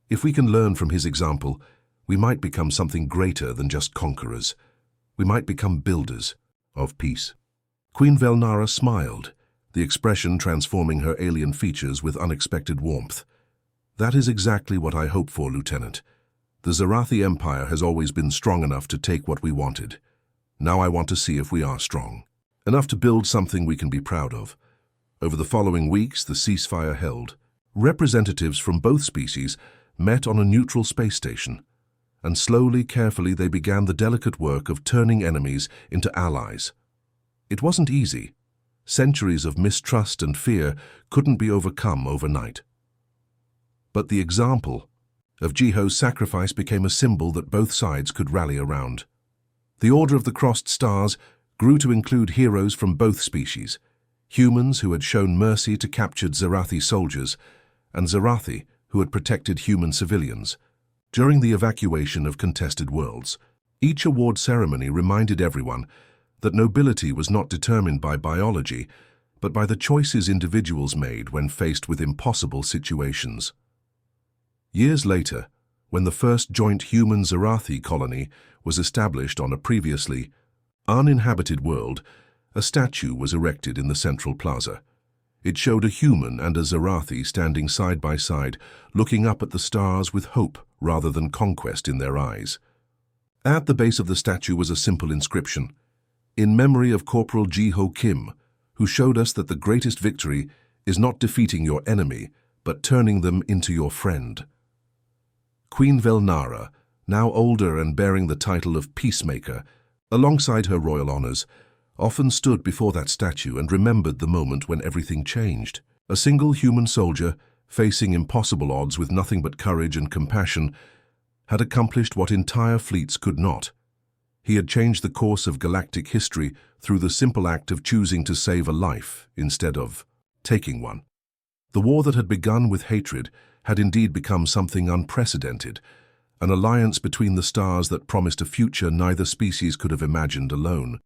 "If we can learn from his example, we might become something greater than just conquerors. We might become builders of peace." Queen Velnara smiled, the expression transforming her alien features with unexpected warmth. "That is exactly what I hope for, Lieutenant. The Zarathi Empire has always been strong enough to take what we wanted. Now I want to see if we are strong enough to build something we can be proud of." Over the following weeks, the ceasefire held. Representatives from both species met on a neutral space station, and slowly, carefully, they began the delicate work of turning enemies into allies. It wasn't easy. Centuries of mistrust and fear couldn't be overcome overnight. But the example of Ji-ho's sacrifice became a symbol that both sides could rally around. The Order of the Crossed Stars grew to include heroes from both species, humans who had shown mercy to captured Zarathi soldiers, and Zarathi who had protected human civilians. During the evacuation of contested worlds, each award ceremony reminded everyone that nobility was not determined by biology, but by the choices individuals made when faced with impossible situations. Years later, when the first joint human Zarathi colony was established on a previously uninhabited world, a statue was erected in the central plaza. It showed a human and a Zarathi standing side by side, looking up at the stars with hope rather than conquest in their eyes. At the base of the statue was a simple inscription, "In memory of Corporal Ji-ho Kim, who showed us that the greatest victory is not defeating your enemy, but turning them into your friend." Queen Velnara, now older and bearing the title of Peacemaker, alongside her royal honors, often stood before that statue and remembered the moment when everything changed. A single human soldier, facing impossible odds with nothing but courage and compassion, had accomplished what entire fleets could not. He had changed the course of galactic history through the simple act of choosing to save a life instead of taking one. The war that had begun with hatred had indeed become something unprecedented, an alliance between the stars that promised a future neither species could have imagined alone.